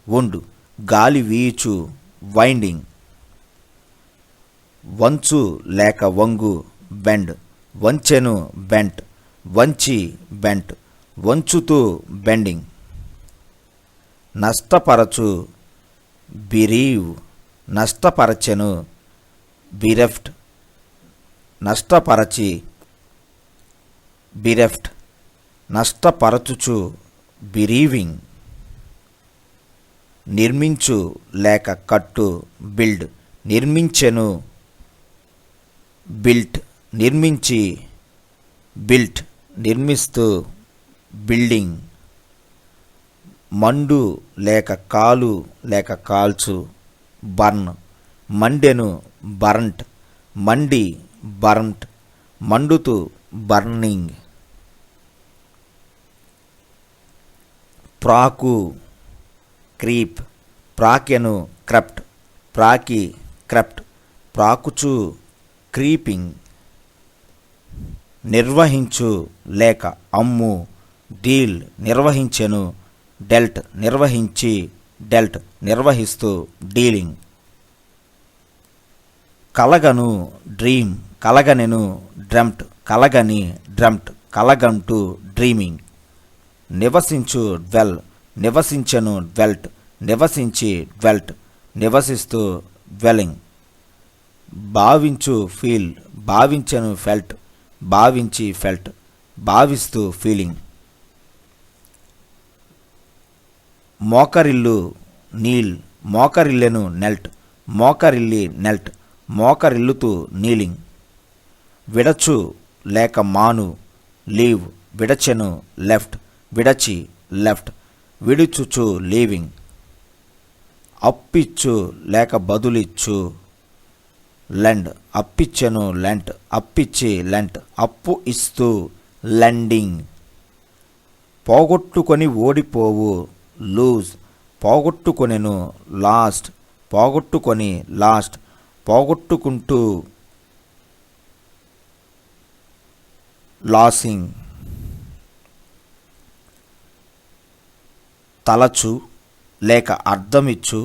వుండ్, గాలి వీచు వైండింగ్. వంచు లేక వంగు బెండ్, వంచెను బెంట్, వంచి బెంట్, వంచుతూ బెండింగ్. నష్టపరచు బిరీవ్, నష్టపరచెను బిరెఫ్ట్, నష్టపరచి బిరెఫ్ట్, నష్టపరచుచు బిరీవింగ్. నిర్మించు లేక కట్టు బిల్డ్, నిర్మించెను బిల్ట్, నిర్మించి బిల్ట్, నిర్మిస్తూ బిల్డింగ్. మండు లేక కాలు లేక కాల్చు బర్న్, మండెను బర్ంట్, మండి బర్ంట్, మండుతూ బర్నింగ్. ప్రాకు క్రీప్, ప్రాకెను క్రప్ట్, ప్రాకి క్రప్ట్, ప్రాకుచు క్రీపింగ్. నిర్వహించు లేక అమ్ము డీల్, నిర్వహించెను డెల్ట్, నిర్వహించి డెల్ట్, నిర్వహిస్తూ డీలింగ్. కలగను డ్రీమ్, కలగనెను డ్రమ్ట్, కలగని డ్రమ్ట్, కలగంటూ డ్రీమింగ్. నివసించు డ్వెల్, నివసించెను డ్వెల్ట్, నివసించి డ్వెల్ట్, నివసిస్తూ డ్వెలింగ్. భావించు ఫీల్, భావించెను ఫెల్ట్, భావించి ఫెల్ట్, భావిస్తూ ఫీలింగ్. మోకరిల్లు నీల్, మోకరిల్లెను నెల్ట్, మోకరిల్లి నెల్ట్, మోకరిల్లుతూ నీలింగ్. విడచు లేక మాను లీవ్, విడచెను లెఫ్ట్, విడచి లెఫ్ట్, విడుచుచు లీవింగ్. అప్పిచ్చు లేక బదులిచ్చు లెండ్, అప్పిచ్చెను లెంట్, అప్పిచ్చి లెంట్, అప్పు ఇస్తూ లెండింగ్. పోగొట్టుకొని ఓడిపోవు లూజ్, పోగొట్టుకొనెను లాస్ట్, పోగొట్టుకొని లాస్ట్, పోగొట్టుకుంటూ లాసింగ్. తలచు లేక అర్థమిచ్చు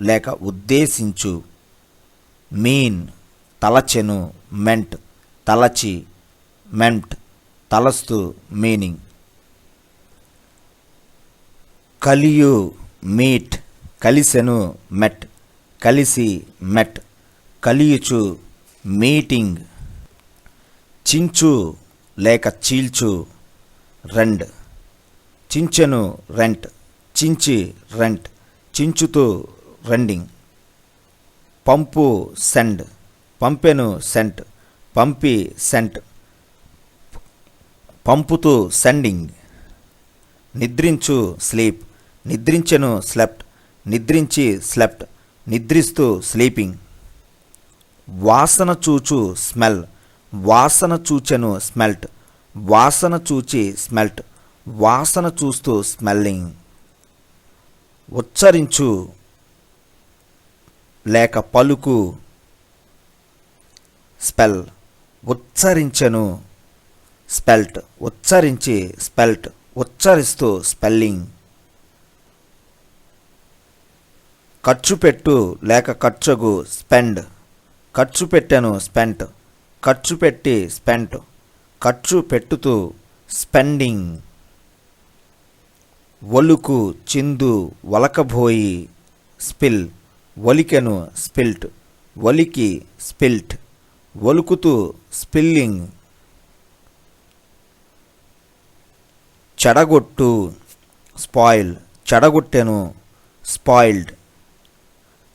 లేక ఉద్దేశించు మీన్, తలచెను మెంట్, తలచి మెంట్, తలస్తూ మీనింగ్. కలియు మీట్, కలిసెను మెట్, కలిసి మెట్, కలియుచు మీటింగ్. చించు లేక చీల్చు రెండ్, చించెను రెంట్, చించి రెంట్, చించుతూ రెండింగ్. పంపు సెండ్, పంపెను సెంట్, పంపి సెంట్, పంపుతూ సెండింగ్. నిద్రించు స్లీప్, నిద్రించెను స్లెప్ట్, నిద్రించి స్లెప్ట్, నిద్రిస్తూ స్లీపింగ్. వాసన చూచు స్మెల్, వాసన చూచెను స్మెల్ట్, వాసన చూచి స్మెల్ట్, వాసన చూస్తూ స్మెల్లింగ్. ఉచ్చరించు లేక పలుకు స్పెల్, ఉచ్చరించెను స్పెల్ట్, ఉచ్చరించి స్పెల్ట్, ఉచ్చరిస్తూ స్పెల్లింగ్. ఖర్చు పెట్టు లేక ఖర్చుగు స్పెండ్, ఖర్చు పెట్టెను స్పెంట్, ఖర్చు పెట్టి స్పెంట్, ఖర్చు పెట్టుతూ స్పెండింగ్. ఒలుకు చిందు వలకబోయి స్పిల్, ఒలికెను స్పిల్ట్, ఒలికి స్పిల్ట్, ఒలుకుతూ స్పిల్లింగ్. చెడగొట్టు స్పాయిల్, చెడగొట్టెను స్పాయిల్డ్,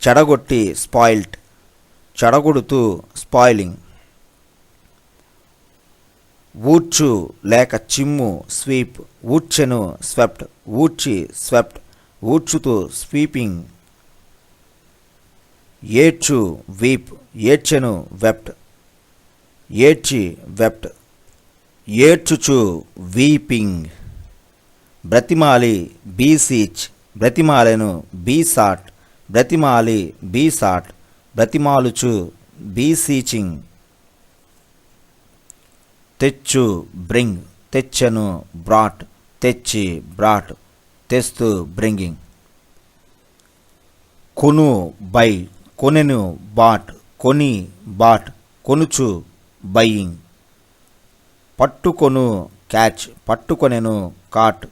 చెడగొట్టి స్పాయిల్ట్, చెడగొడుతూ స్పాయిలింగ్. ఊడ్చు లేక చిమ్ము స్వీప్, ఊడ్చెను స్వెప్ట్, ఊడ్చి స్వెప్ట్, ఊడ్చుతూ స్వీపింగ్. ఏడ్చు వీప్, ఏడ్చెను వెప్ట్, ఏడ్చి వెప్ట్, ఏడ్చుచు వీపింగ్. బ్రతిమాలి బీసీచ్, బ్రతిమాలెను బీసాట్, బ్రతిమాలి బీసాట్, బ్రతిమాలుచు బీసీచింగ్. తెచ్చు బ్రింగ్, తెచ్చెను బ్రాట్, తెచ్చి బ్రాట్, తెస్తూ బ్రింగింగ్. కొను బై, కొనెను బాట్, కొని బాట్, కొనుచు బయింగ్. పట్టుకొను క్యాచ్, పట్టుకొనెను కాట్,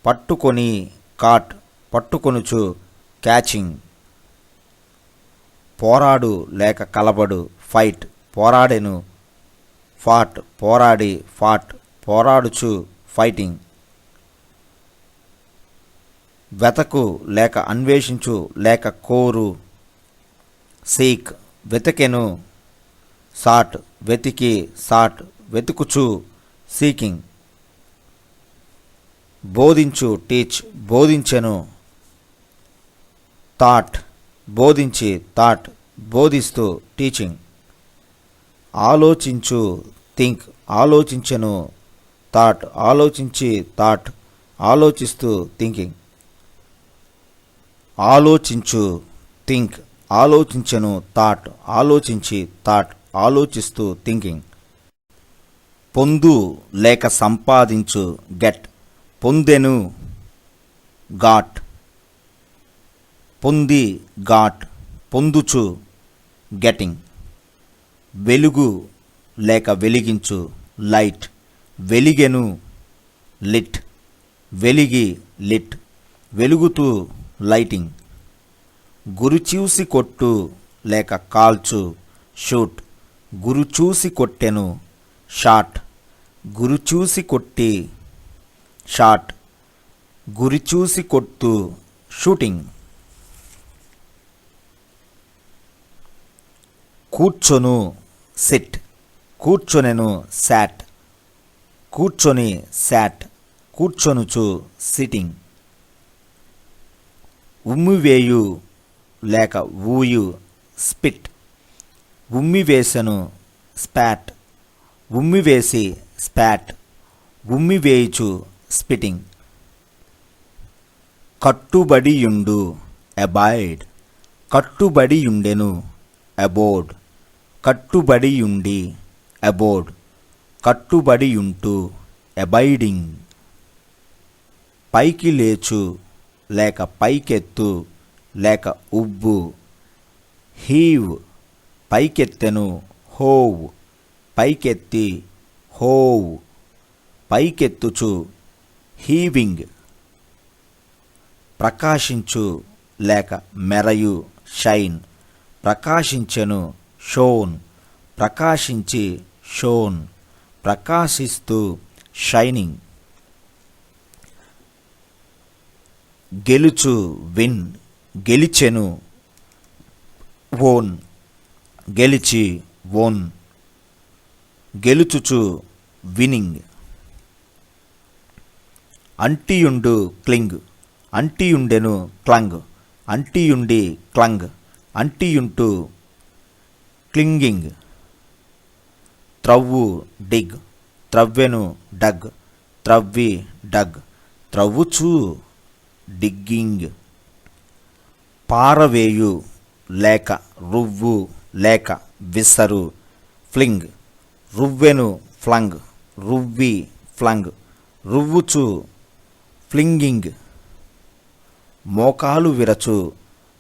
పట్టుకొని కాట్, పట్టుకొనుచు క్యాచింగ్. పోరాడు లేక కలబడు ఫైట్, పోరాడెను ఫాట్, పోరాడి ఫాట్, పోరాడుచు ఫైటింగ్. వెతకు లేక అన్వేషించు లేక కోరు సీక్, వెతకెను సాట్, వెతికి సాట్, వెతుకుచు సీకింగ్. బోధించు టీచ్, బోధించెను థాట్, బోధించి థాట్, బోధిస్తూ టీచింగ్. ఆలోచించు థింక్, ఆలోచించెను థాట్, ఆలోచించి థాట్, ఆలోచిస్తూ థింకింగ్. ఆలోచించు థింక్, ఆలోచించెను థాట్, ఆలోచించి థాట్, ఆలోచిస్తూ థింకింగ్. పొందు లేక సంపాదించు గెట్, పొందెను గాట్, పొంది గాట్, పొందుచు గెటింగ్. వెలుగు లేక వెలిగించు లైట్, వెలిగెను లిట్, వెలిగి లిట్, వెలుగుతూ లైటింగ్. గురిచూసి కొట్టు లేక కాల్చు షూట్, గురిచూసి కొట్టెను షాట్, గురిచూసి కొట్టి షాట్, గురిచూసి కొట్టు షూటింగ్. కూర్చొను సిట్, కూర్చొనెను శాట్, కూర్చొని శాట్, కూర్చొనుచు సిట్టింగ్. ఉమ్మివేయు లేక ఊయు స్పిట్, ఉమ్మివేసెను స్పాట్, ఉమ్మివేసి స్పాట్, ఉమ్మివేయుచు స్పిటింగ్. కట్టుబడియుండు అబాయిడ్, కట్టుబడియుండెను అబోర్డ్, కట్టుబడియుండి అబోర్డ్, కట్టుబడియుంటూ అబైడింగ్. పైకి లేచు లేక పైకెత్తు లేక ఉబ్బు హీవ్, పైకెత్తెను హోవ్, పైకెత్తి హోవ్, పైకెత్తుచు హీవింగ్. ప్రకాశించు లేక మెరయు షైన్, ప్రకాశించెను షోన్, ప్రకాశించి షోన్, ప్రకాశిస్తూ షైనింగ్. గెలుచు విన్, గెలిచెను ఓన్, గెలిచి ఓన్, గెలుచుచు వినింగ్. అంటియుండు క్లింగ్, అంటియుండెను క్లంగ్, అంటియుండి క్లంగ్, అంటియుంటూ క్లింగింగ్. త్రవ్వు డిగ్, త్రవ్వెను డగ్, త్రవ్వి డగ్, త్రవ్వుచూ డిగ్గింగ్. పారవేయు లేక రువ్వు లేక విసరు ఫ్లింగ్, రువ్వెను ఫ్లంగ్, రువ్వి ఫ్లంగ్, రువ్వుచు ఫ్లింగింగ్. మోకాలు విరచు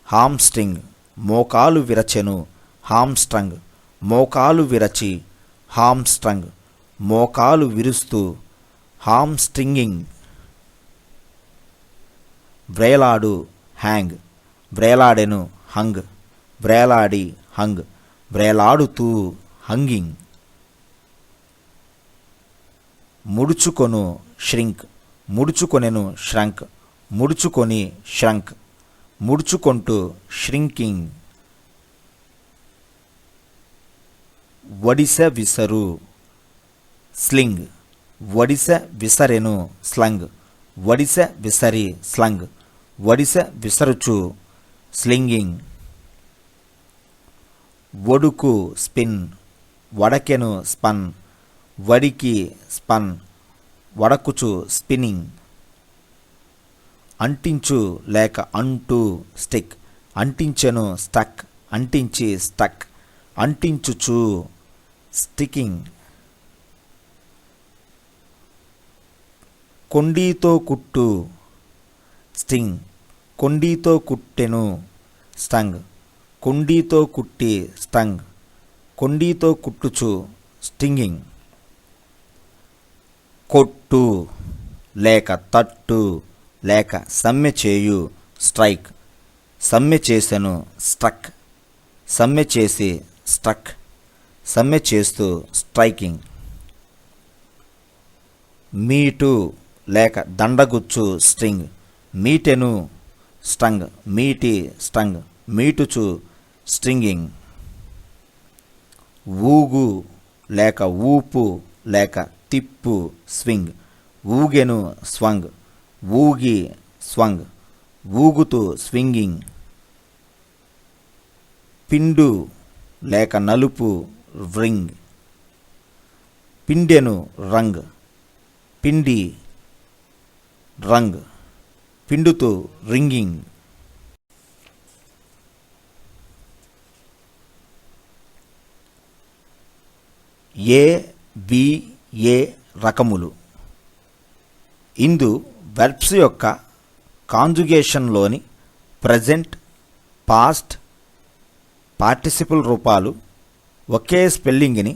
హామ్స్ట్రింగ్, మోకాలు విరచెను హామ్స్ట్రంగ్, మోకాలు విరచి హామ్స్ట్రంగ్, మోకాలు విరుస్తూ హామ్స్ట్రింగింగ్. వ్రేలాడు హ్యాంగ్, వ్రేలాడెను హంగ్, వ్రేలాడి హంగ్, వ్రేలాడుతూ హంగింగ్. ముడుచుకొను ష్రింక్, ముడుచుకొనెను ష్రంక్, ముడుచుకొని ష్రంక్, ముడుచుకొంటూ ష్రింకింగ్. వడిసె విసరు స్లింగ్, వడిసె విసరెను స్లంగ్, వడిసె విసరి స్లంగ్, వడిసె విసరుచు స్లింగింగ్. వడుకు స్పిన్, వడకెను స్పన్, వడికి స్పన్, వడకుచు స్పిన్నింగ్. అంటించు లేక అంటూ స్టిక్, అంటించెను స్టక్, అంటించి స్టక్, అంటించుచు స్టికింగ్. కొండీతో కుట్టు స్టింగ్, కొండీతో కుట్టెను స్టంగ్, కొండీతో కుట్టి స్టంగ్, కొండీతో కుట్టుచు స్టింగింగ్. కొట్టు లేక తట్టు లేక సమ్మె చేయు స్ట్రైక్, సమ్మె చేసెను స్ట్రక్, సమ్మె చేసి స్ట్రక్, సమ్మె చేస్తూ స్ట్రైకింగ్. మీటు లేక దండగుచ్చు స్ట్రింగ్, మీటెను స్టంగ్, మీటి స్టంగ్, మీటుచు స్ట్రింగింగ్. ఊగు లేక ఊపు లేక తిప్పు స్వింగ్, ఊగెను స్వంగ్, ఊగి స్వంగ్, ఊగుతూ స్వింగింగ్. పిండు లేక నలుపు రింగ్, పిండెను రంగ్, పిండి రంగ్, పిండుతూ రింగింగ్. ఏ బి ఏ రకములు. ఇందు వెర్బ్స్ యొక్క కాంజుగేషన్లోని ప్రజెంట్, పాస్ట్, పార్టిసిపుల్ రూపాలు ఒకే స్పెల్లింగ్ని,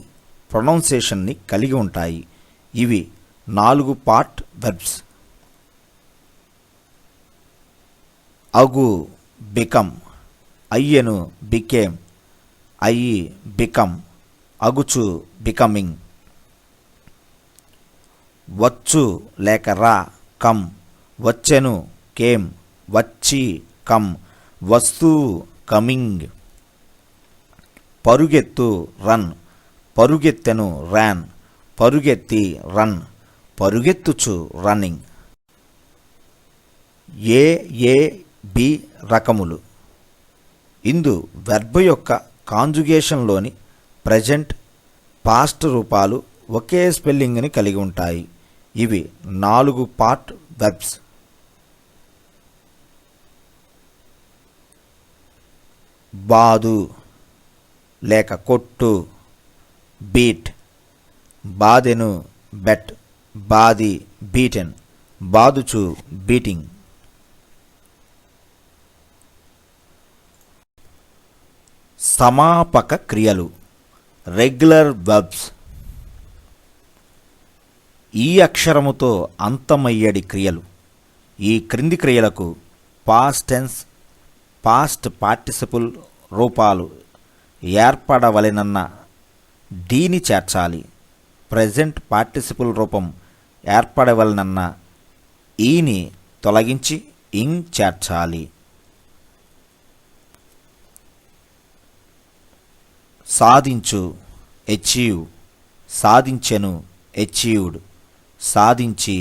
ప్రొనౌన్సియేషన్ని కలిగి ఉంటాయి. ఇవి 4 పార్ట్ వెర్బ్స్. అగు బికమ్, అయ్యెను బికేమ్, అయ్యి బికమ్, అగుచు బికమింగ్. వచ్చు లేక రా కమ్, వచ్చెను కేమ్, వచ్చి కమ్, వస్తువు కమింగ్. పరుగెత్తు రన్, పరుగెత్తెను ర్యాన్, పరుగెత్తి రన్, పరుగెత్తుచు రన్నింగ్. ఏ ఏ బి రకములు. ఇందు వెర్బ్ యొక్క కాంజుగేషన్లోని ప్రజెంట్, పాస్ట్ రూపాలు ఒకే స్పెల్లింగ్ని కలిగి ఉంటాయి. ఇవి 4 పార్ట్ వెర్బ్స్. బాదు లేక కొట్టు బీట్, బాదెను బెట్, బాది బీటెన్, బాదుచు బీటింగ్. సమాపక క్రియలు రెగ్యులర్ వెర్బ్స్. ఈ అక్షరముతో అంతమయ్యేడి క్రియలు. ఈ క్రింది క్రియలకు పాస్ట్ టెన్స్, పాస్ట్ పార్టిసిపుల్ రూపాలు ఏర్పడవలెనన్న డీని చేర్చాలి. ప్రెజెంట్ పార్టిసిపుల్ రూపం ఏర్పడవలెనన్న ఈని తొలగించి ఇంగ్ చేర్చాలి. సాధించు అచీవ్, సాధించెను అచీవ్డ్, సాధించి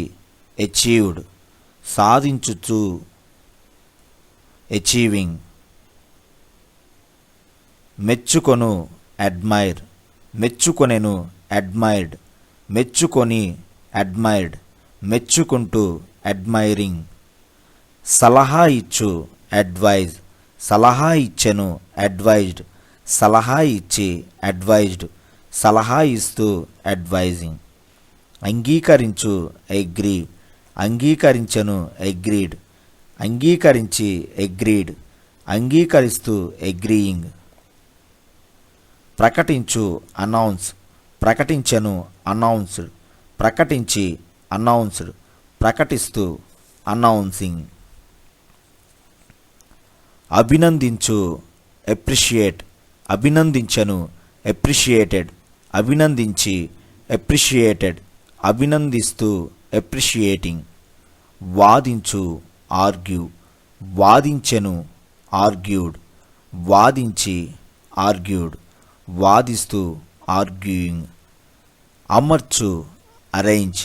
అచీవ్డ్, సాధించుచు అచీవింగ్. మెచ్చుకొను అడ్మైర్, మెచ్చుకొనెను అడ్మైర్డ్, మెచ్చుకొని అడ్మైర్డ్, మెచ్చుకుంటూ అడ్మైరింగ్. సలహా ఇచ్చు అడ్వైజ్, సలహా ఇచ్చెను అడ్వైజ్డ్, సలహా ఇచ్చి అడ్వైజ్డ్, సలహా ఇస్తూ అడ్వైజింగ్. అంగీకరించు అగ్రీ, అంగీకరించెను అగ్రీడ్, అంగీకరించి అగ్రీడ్, అంగీకరిస్తూ అగ్రీయింగ్. ప్రకటించు అనౌన్స్, ప్రకటించెను అనౌన్స్డ్, ప్రకటించి అనౌన్స్డ్, ప్రకటిస్తూ అనౌన్సింగ్. అభినందించు అప్రిషియేట్, అభినందించను అప్రిషియేటెడ్, అభినందించి అప్రిషియేటెడ్, అభినందిస్తూ అప్రిషియేటింగ్. వాదించు ఆర్గ్యూ, వాదించెను ఆర్గ్యూడ్, వాదించి ఆర్గ్యూడ్, వాదిస్తూ ఆర్గ్యూయింగ్. అమర్చు అరేంజ్,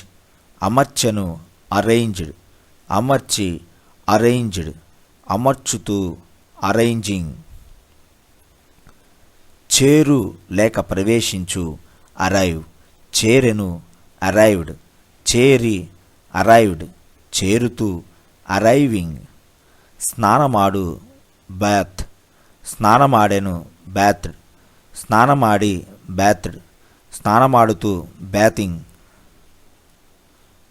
అమర్చెను అరేంజ్డ్, అమర్చి అరేంజ్డ్, అమర్చుతూ అరేంజింగ్. చేరు లేక ప్రవేశించు అరైవ్, చేరెను అరైవ్డ్, చేరి అరైవ్డ్, చేరుతూ అరైవింగ్. స్నానమాడు బాత్, స్నానమాడెను బాత్డ్, స్నానమాడి బాత్డ్, స్నానమాడుతూ బాతింగ్.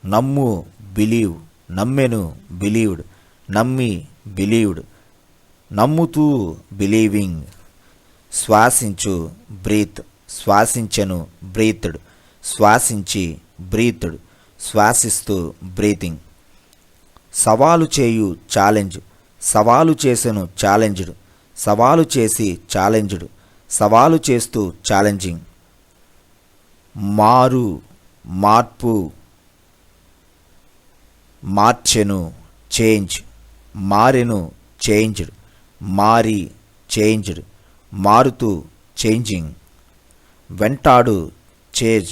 నమ్ము బిలీవ్, నమ్మెను బిలీవ్డ్, నమ్మి బిలీవ్డ్, నమ్ముతూ బిలీవింగ్. శ్వాసించు బ్రీత్, శ్వాసించెను బ్రీత్డ్, శ్వాసించి బ్రీత్డ్, శ్వాసిస్తూ బ్రీతింగ్. సవాలు చేయు ఛాలెంజ్, సవాలు చేసెను ఛాలెంజ్డ్, సవాలు చేసి ఛాలెంజ్డ్, సవాలు చేస్తూ ఛాలెంజింగ్. మారు మార్పు, మార్చెను చేంజ్, మారెను చేంజ్డ్, మారి చేంజ్డ్, మారుతూ చేంజింగ్. వెంటాడు చేజ్,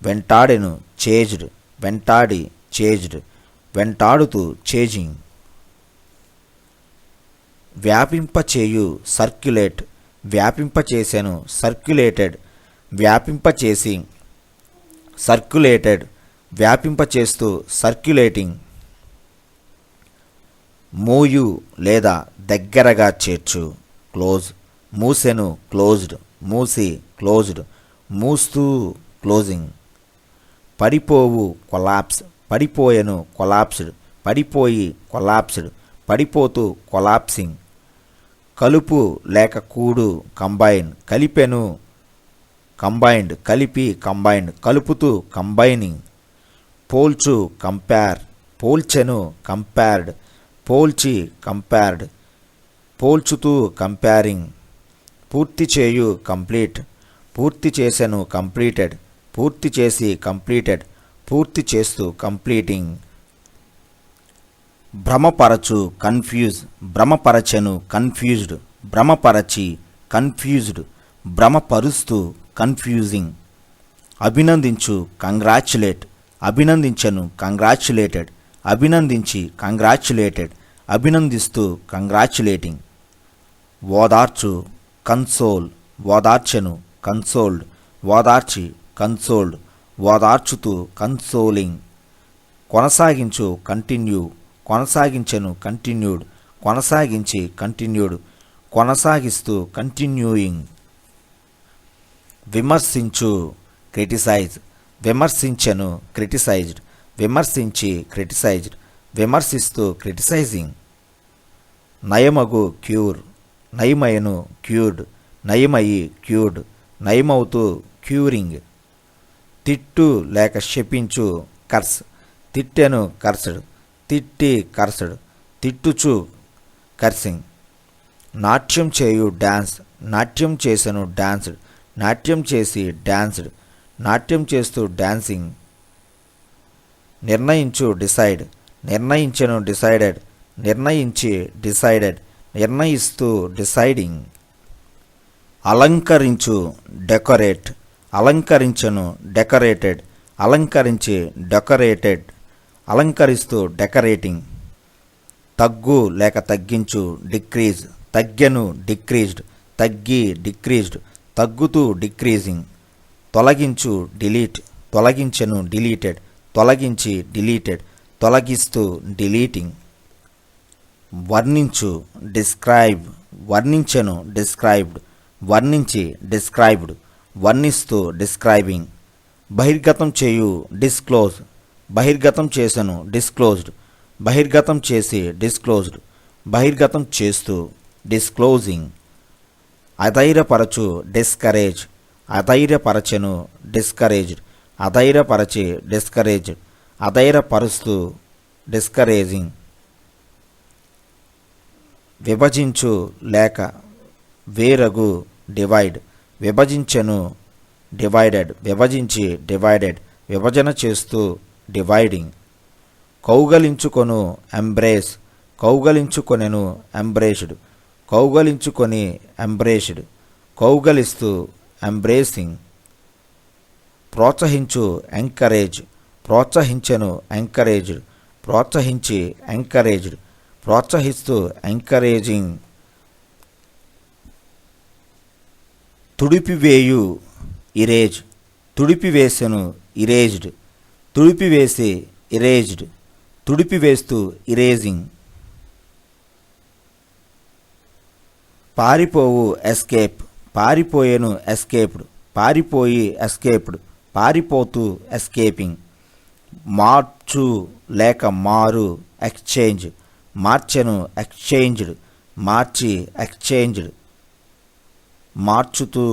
వెంటాడెను చేజ్డ్, వెంటాడి చేజ్డ్, వెంటాడుతూ చేజింగ్. వ్యాపింపచేయు సర్క్యులేట్, వ్యాపింపచేసెను సర్క్యులేటెడ్, వ్యాపింపచేసి సర్క్యులేటెడ్, వ్యాపింపచేస్తూ సర్క్యులేటింగ్. మూయు లేదా దగ్గరగా చేర్చు క్లోజ్, మూసెను క్లోజ్డ్, మూసి క్లోజ్డ్, మూస్తూ క్లోజింగ్. పడిపోవు కొలాప్స్, పడిపోయెను కొలాప్స్డ్, పడిపోయి కొలాప్స్డ్, పడిపోతూ కొలాప్సింగ్. కలుపు లేక కూడు కంబైన్, కలిపెను కంబైన్డ్, కలిపి కంబైన్డ్, కలుపుతూ కంబైనింగ్. పోల్చు కంపేర్, పోల్చెను కంపేర్డ్, పోల్చి కంపేర్డ్, పోల్చుతూ కంపేరింగ్. పూర్తి చేయు కంప్లీట్, పూర్తి చేసెను కంప్లీటెడ్, పూర్తి చేసి కంప్లీటెడ్, పూర్తి చేస్తూ కంప్లీటింగ్. భ్రమపరచు కన్ఫ్యూజ్, భ్రమపరచెను కన్ఫ్యూజ్డ్, భ్రమపరచి కన్ఫ్యూజ్డ్, భ్రమపరుస్తూ కన్ఫ్యూజింగ్. అభినందించు కంగ్రాచ్యులేట్, అభినందించెను కంగ్రాచ్యులేటెడ్, అభినందించి కంగ్రాచ్యులేటెడ్, అభినందిస్తూ కంగ్రాచ్యులేటింగ్. ఓదార్చు కన్సోల్, ఓదార్చెను కన్సోల్డ్, ఓదార్చి కన్సోల్డ్, ఓదార్చుతూ కన్సోలింగ్. కొనసాగించు కంటిన్యూ, కొనసాగించెను కంటిన్యూడ్, కొనసాగించి కంటిన్యూడ్, కొనసాగిస్తూ కంటిన్యూయింగ్. విమర్శించు క్రిటిసైజ్, విమర్శించెను క్రిటిసైజ్డ్, విమర్శించి క్రిటిసైజ్డ్, విమర్శిస్తూ క్రిటిసైజింగ్. నయమగు క్యూర్, నయమయను క్యూర్డ్, నయమయి క్యూర్డ్, నయమవుతూ క్యూరింగ్. తిట్టు లేక శపించు కర్స్, తిట్టెను కర్స్డ్, తిట్టి కర్స్డ్, తిట్టుచు కర్సింగ్. నాట్యం చేయు డాన్స్, నాట్యం చేసెను డాన్స్డ్, నాట్యం చేసి డాన్స్డ్, నాట్యం చేస్తూ డాన్సింగ్. నిర్ణయించు డిసైడ్, నిర్ణయించెను డిసైడెడ్, నిర్ణయించి డిసైడెడ్, నిర్ణయిస్తూ డిసైడింగ్. అలంకరించు డెకరేట్, అలంకరించెను డెకరేటెడ్, అలంకరించి డెకరేటెడ్, అలంకరిస్తూ డెకరేటింగ్. తగ్గు లేక తగ్గించు డిక్రీజ్, తగ్గెను డిక్రీజ్డ్, తగ్గి డిక్రీజ్డ్, తగ్గుతూ డిక్రీజింగ్. తొలగించు డిలీట్, తొలగించెను డిలీటెడ్, తొలగించి డిలీటెడ్, తొలగిస్తూ డిలీటింగ్. వర్ణించు డిస్క్రైబ్, వర్ణించెను డిస్క్రైబ్డ్, వర్ణించి డిస్క్రైబ్డ్, వర్ణిస్తూ డిస్క్రైబింగ్. బహిర్గతం చేయు డిస్క్లోజ్, బహిర్గతం చేసెను డిస్క్లోజ్డ్, బహిర్గతం చేసి డిస్క్లోజ్డ్, బహిర్గతం చేస్తూ డిస్క్లోజింగ్. అధైర్యపరచు డిస్కరేజ్, అధైర్యపరచెను డిస్కరేజ్డ్, అధైర్యపరచి డిస్కరేజ్డ్, అధైర్యపరుస్తూ డిస్కరేజింగ్. విభజించు లేక వేరగు డివైడ్, విభజించెను డివైడెడ్, విభజించి డివైడెడ్, విభజన చేస్తూ డివైడింగ్. కౌగలించుకొను ఎంబ్రేస్, కౌగలించుకొనెను ఎంబ్రేస్డ్, కౌగలించుకొని ఎంబ్రేస్డ్, కౌగలిస్తూ ఎంబ్రేసింగ్. ప్రోత్సహించు ఎంకరేజ్, ప్రోత్సహించెను ఎంకరేజ్డ్, ప్రోత్సహించి ఎంకరేజ్డ్, ప్రోత్సహిస్తూ ఎంకరేజింగ్. తుడిపివేయు ఇరేజ్, తుడిపివేసెను ఇరేజ్డ్, తుడిపివేసి ఇరేజ్డ్, తుడిపివేస్తూ ఇరేజింగ్. పారిపోవు ఎస్కేప్, పారిపోయేను ఎస్కేప్డ్, పారిపోయి ఎస్కేప్డ్, పారిపోతూ ఎస్కేపింగ్. మార్చు లేక మారు ఎక్స్చేంజ్, మార్చెను ఎక్స్చేంజ్డ్, మార్చి ఎక్స్చేంజ్డ్, మార్చుతూ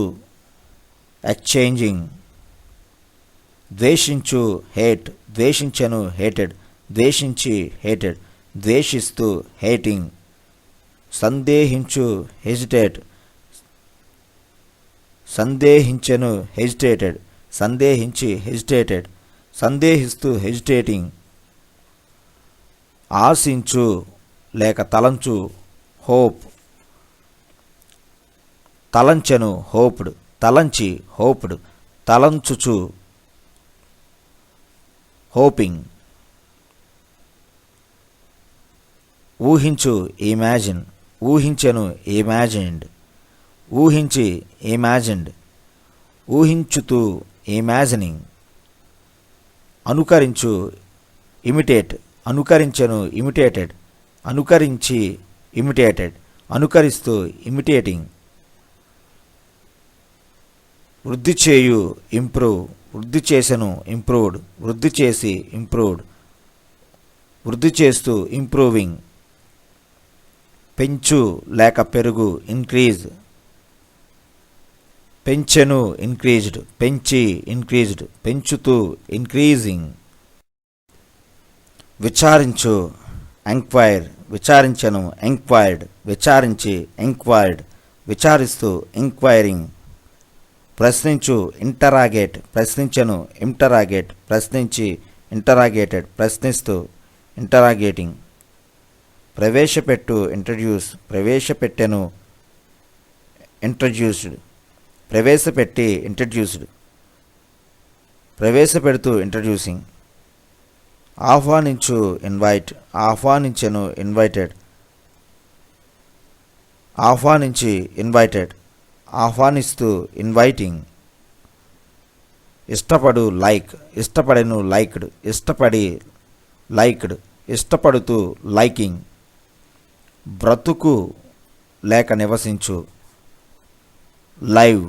ఎక్స్చేంజింగ్. ద్వేషించు హేట్, ద్వేషించెను హేటెడ్, ద్వేషించి హేటెడ్, ద్వేషిస్తూ హేటింగ్. సందేహించు హెజిటేట్, సందేహించెను హెజిటేటెడ్, సందేహించి హెజిటేటెడ్, సందేహిస్తూ హెజిటేటింగ్. ఆశించు లేక తలంచు హోప్, తలంచెను హోప్డ్, తలంచి హోప్డ్, తలంచుచు హోపింగ్. ఊహించు ఇమాజిన్, ఊహించెను ఇమాజిన్డ్, ఊహించి ఇమాజిన్డ్, ఊహించుతూ ఇమాజినింగ్. అనుకరించు ఇమిటేట్, అనుకరించెను ఇమిటేటెడ్, అనుకరించి ఇమిటేటెడ్, అనుకరిస్తూ ఇమిటేటింగ్. వృద్ధి చేయు ఇంప్రూవ్, వృద్ధి చేసెను ఇంప్రూవ్డ్, వృద్ధి చేసి ఇంప్రూవ్డ్, వృద్ధి చేస్తూ ఇంప్రూవింగ్. పెంచు లేక పెరుగు ఇంక్రీజ్, పెంచెను ఇంక్రీజ్డ్, పెంచి ఇంక్రీజ్డ్, పెంచుతూ ఇంక్రీజింగ్. విచారించు ఎంక్వైర్, విచారించెను ఎంక్వైర్డ్, విచారించి ఎంక్వైర్డ్, విచారిస్తూ ఎంక్వైరింగ్. ప్రశ్నించు ఇంటరాగేట్, ప్రశ్నించెను ఇంటరాగేట్, ప్రశ్నించి ఇంటరాగేటెడ్, ప్రశ్నిస్తూ ఇంటరాగేటింగ్. ప్రవేశపెట్టు ఇంట్రడ్యూస్, ప్రవేశపెట్టెను ఇంట్రడ్యూస్డ్, ప్రవేశపెట్టి ఇంట్రడ్యూస్డ్, ప్రవేశపెడుతూ ఇంట్రడ్యూసింగ్. ఆహ్వానించు ఇన్వైట్, ఆహ్వానించెను ఇన్వైటెడ్, ఆహ్వానించి ఇన్వైటెడ్, ఆహ్వానిస్తూ ఇన్వైటింగ్. ఇష్టపడు లైక్, ఇష్టపడెను లైక్డ్, ఇష్టపడి లైక్డ్, ఇష్టపడుతూ లైకింగ్. బ్రతుకు లేక నివసించు లైవ్,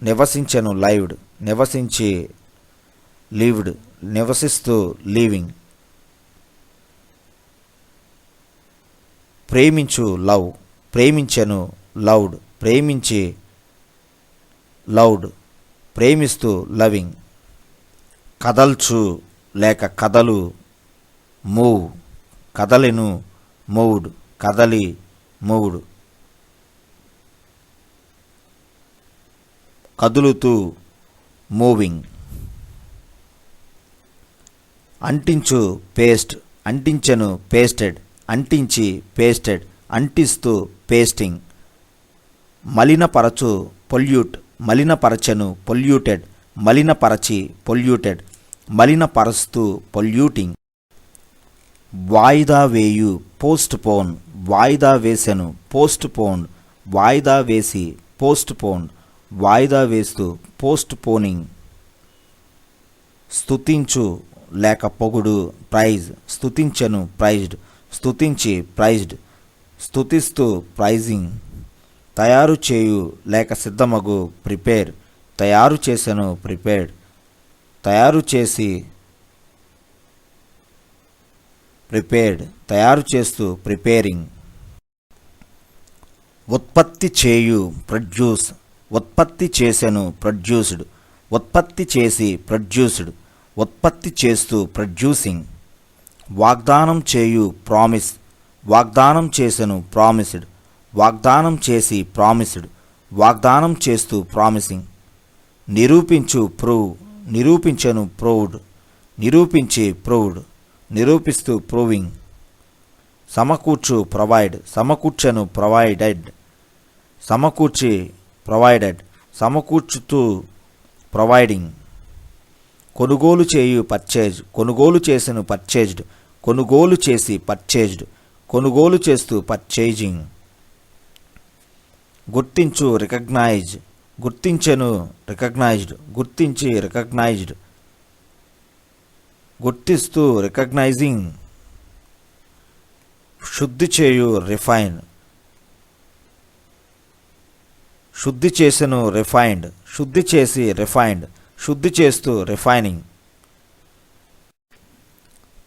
నివసించెను లైవ్డ్, నివసించి లీవ్డ్, నివసిస్తూ లీవింగ్. ప్రేమించు లవ్, ప్రేమించెను లవ్డ్, ప్రేమించి లవ్డ్, ప్రేమిస్తూ లవింగ్. కదల్చు లేక కదలు మూవ్, కదలెను మూవ్డ్, కదలి మూవ్డ్. కదులుతూ మూవింగ్. అంటించు పేస్ట్, అంటించెను పేస్టెడ్, అంటించి పేస్టెడ్, అంటిస్తూ పేస్టింగ్. మలినపరచు పొల్యూట్, మలినపరచెను పొల్యూటెడ్, మలినపరచి పొల్యూటెడ్, మలినపరుస్తూ పొల్యూటింగ్. వాయిదా వేయు పోస్ట్ పోన్, వాయిదా వేసెను పోస్ట్ పోన్, వాయిదా వేసి పోస్ట్ పోన్, వాయిదా వేస్తూ పోస్ట్ పోనింగ్. స్తుతించు లేక పొగుడు ప్రైజ్, స్తుతించెను ప్రైజ్డ్, స్తుతించి ప్రైజ్డ్, స్తుతిస్తూ ప్రైజింగ్. తయారు చేయు లేక సిద్ధమగు ప్రిపేర్, తయారు చేసెను ప్రిపేర్డ్, తయారు చేసి ప్రిపేర్డ్, తయారు చేస్తూ ప్రిపేరింగ్. ఉత్పత్తి చేయు ప్రొడ్యూస్, ఉత్పత్తి చేసెను ప్రొడ్యూస్డ్, ఉత్పత్తి చేసి ప్రొడ్యూస్డ్, ఉత్పత్తి చేస్తూ ప్రొడ్యూసింగ్. వాగ్దానం చేయు ప్రామిస్, వాగ్దానం చేసెను ప్రామిస్డ్, వాగ్దానం చేసి ప్రామిస్డ్, వాగ్దానం చేస్తూ ప్రామిసింగ్. నిరూపించు ప్రూవ్, నిరూపించను ప్రూవ్డ్, నిరూపించి ప్రూవ్డ్, నిరూపిస్తూ ప్రూవింగ్. సమకూర్చు ప్రొవైడ్, సమకూర్చను ప్రొవైడెడ్, సమకూర్చి ప్రొవైడెడ్, సమకూర్చుతూ ప్రొవైడింగ్. కొనుగోలు చేయు పర్చేజ్, కొనుగోలు చేసెను పర్చేజ్డ్, కొనుగోలు చేసి పర్చేజ్డ్, కొనుగోలు చేస్తూ పర్చేజింగ్. గుర్తించు రికగ్నైజ్, గుర్తించెను రికగ్నైజ్డ్, గుర్తించి రికగ్నైజ్డ్, గుర్తిస్తూ రికగ్నైజింగ్. శుద్ధి చేయు రిఫైన్, శుద్ధి చేసెను రిఫైన్డ్, శుద్ధి చేసి రిఫైన్డ్, శుద్ధి చేస్తూ రిఫైనింగ్.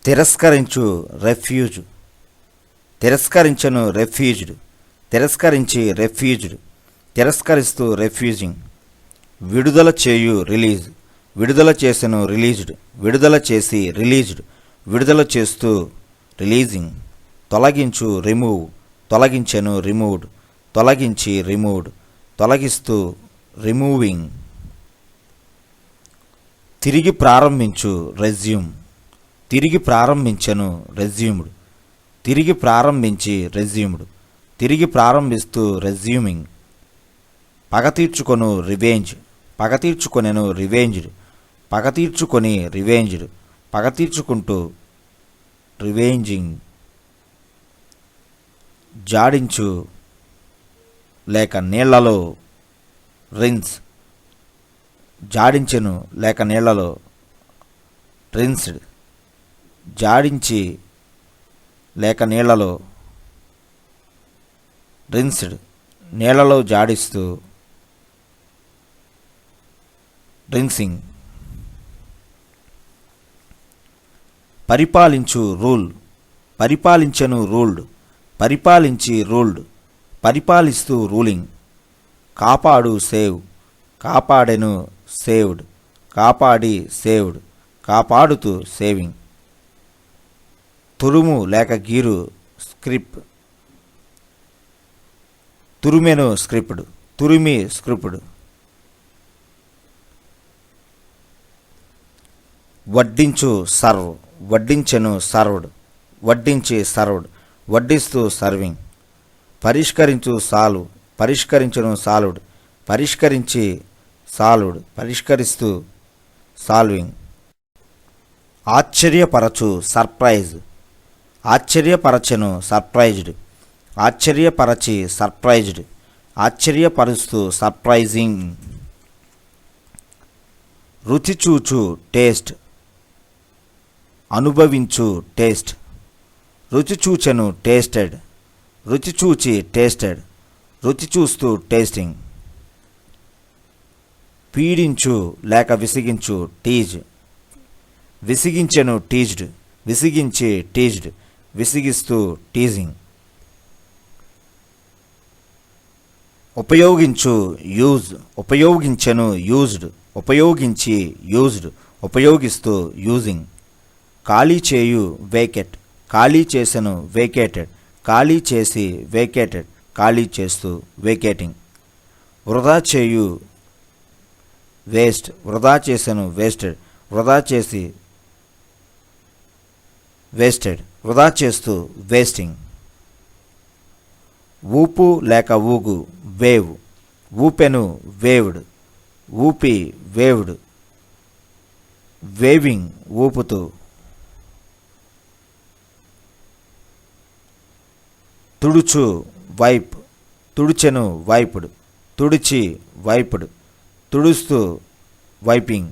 తిరస్కరించు రెఫ్యూజ్, తిరస్కరించను రెఫ్యూజ్డ్, తిరస్కరించి రెఫ్యూజ్డ్, తిరస్కరిస్తూ రెఫ్యూజింగ్. విడుదల చేయు రిలీజ్, విడుదల చేసెను రిలీజ్డ్, విడుదల చేసి రిలీజ్డ్, విడుదల చేస్తూ రిలీజింగ్. తొలగించు రిమూవ్, తొలగించెను రిమూవ్డ్, తొలగించి రిమూవ్డ్, తొలగిస్తూ రిమూవింగ్. తిరిగి ప్రారంభించు రెజ్యూమ్, తిరిగి ప్రారంభించెను రెజ్యూమ్డ్, తిరిగి ప్రారంభించి రెజ్యూమ్డ్, తిరిగి ప్రారంభిస్తూ రెజ్యూమింగ్. పగ తీర్చుకొను రివెంజ్, పగ తీర్చుకొనెను రివెంజ్డ్, పగ తీర్చుకొని రివెంజ్డ్, పగ తీర్చుకుంటూ రివెంజింగ్. జాడించు లేక నీళ్లలో రిన్స్, జాడించెను లేక నీళ్లలో రిన్స్డ్, జాడించి లేక నీళ్లలో రిన్స్డ్, నీళ్లలో జాడిస్తూ రిన్సింగ్. పరిపాలించు రూల్, పరిపాలించెను రూల్డ్, పరిపాలించి రూల్డ్, పరిపాలిస్తూ రూలింగ్. కాపాడు సేవ్, కాపాడెను సేవ్డ్, కాపాడి సేవ్డ్, కాపాడుతూ సేవింగ్. తురుము లేక గీరు స్క్రిప్, తురుమెను స్క్రిప్డ్, తురిమి స్క్రిప్డ్. వడ్డించు సర్వ్, వడ్డించెను సర్వ్డ్, వడ్డించి సర్వ్డ్, వడ్డిస్తూ సర్వింగ్. పరిష్కరించు సాల్వ్, పరిష్కరించును సాల్వ్డ్, పరిష్కరించి సాల్వ్డ్, పరిష్కరిస్తూ సాల్వింగ్. ఆశ్చర్యపరచు సర్ప్రైజ్, ఆశ్చర్యపరచెను సర్ప్రైజ్డ్, ఆశ్చర్యపరచి సర్ప్రైజ్డ్, ఆశ్చర్యపరుస్తూ సర్ప్రైజింగ్. రుచి చూచు టేస్ట్, అనుభవించు టేస్ట్, రుచి చూచెను టేస్టెడ్, రుచి చూచి టేస్టెడ్, రుచి చూస్తూ టేస్టింగ్. పీడించు లేక విసిగించు టీజ్, విసిగించెను టీజ్డ్, విసిగించి టీజ్డ్, విసిగిస్తూ టీజింగ్. ఉపయోగించు యూజ్, ఉపయోగించెను యూజ్డ్, ఉపయోగించి యూజ్డ్, ఉపయోగిస్తూ యూజింగ్. ఖాళీ చేయు వేకెట్, ఖాళీ చేసెను వేకేటెడ్, ఖాళీ చేసి వేకేటెడ్, ఖాళీ చేస్తూ వేకేటింగ్. వృధా చేయు వేస్ట్, వృధా చేసెను వేస్టెడ్, వృధా చేసి వేస్టెడ్, వృధా చేస్తూ వేస్టింగ్. ఊపు లేక ఊగు వేవ్, ఊపెను వేవ్డ్, ఊపి వేవ్డ్, వేవింగ్ ఊపుతూ. తుడుచు వైప్, తుడిచెను వైపుడ్, తుడిచి వైపుడ్, తుడుస్తూ వైపింగ్.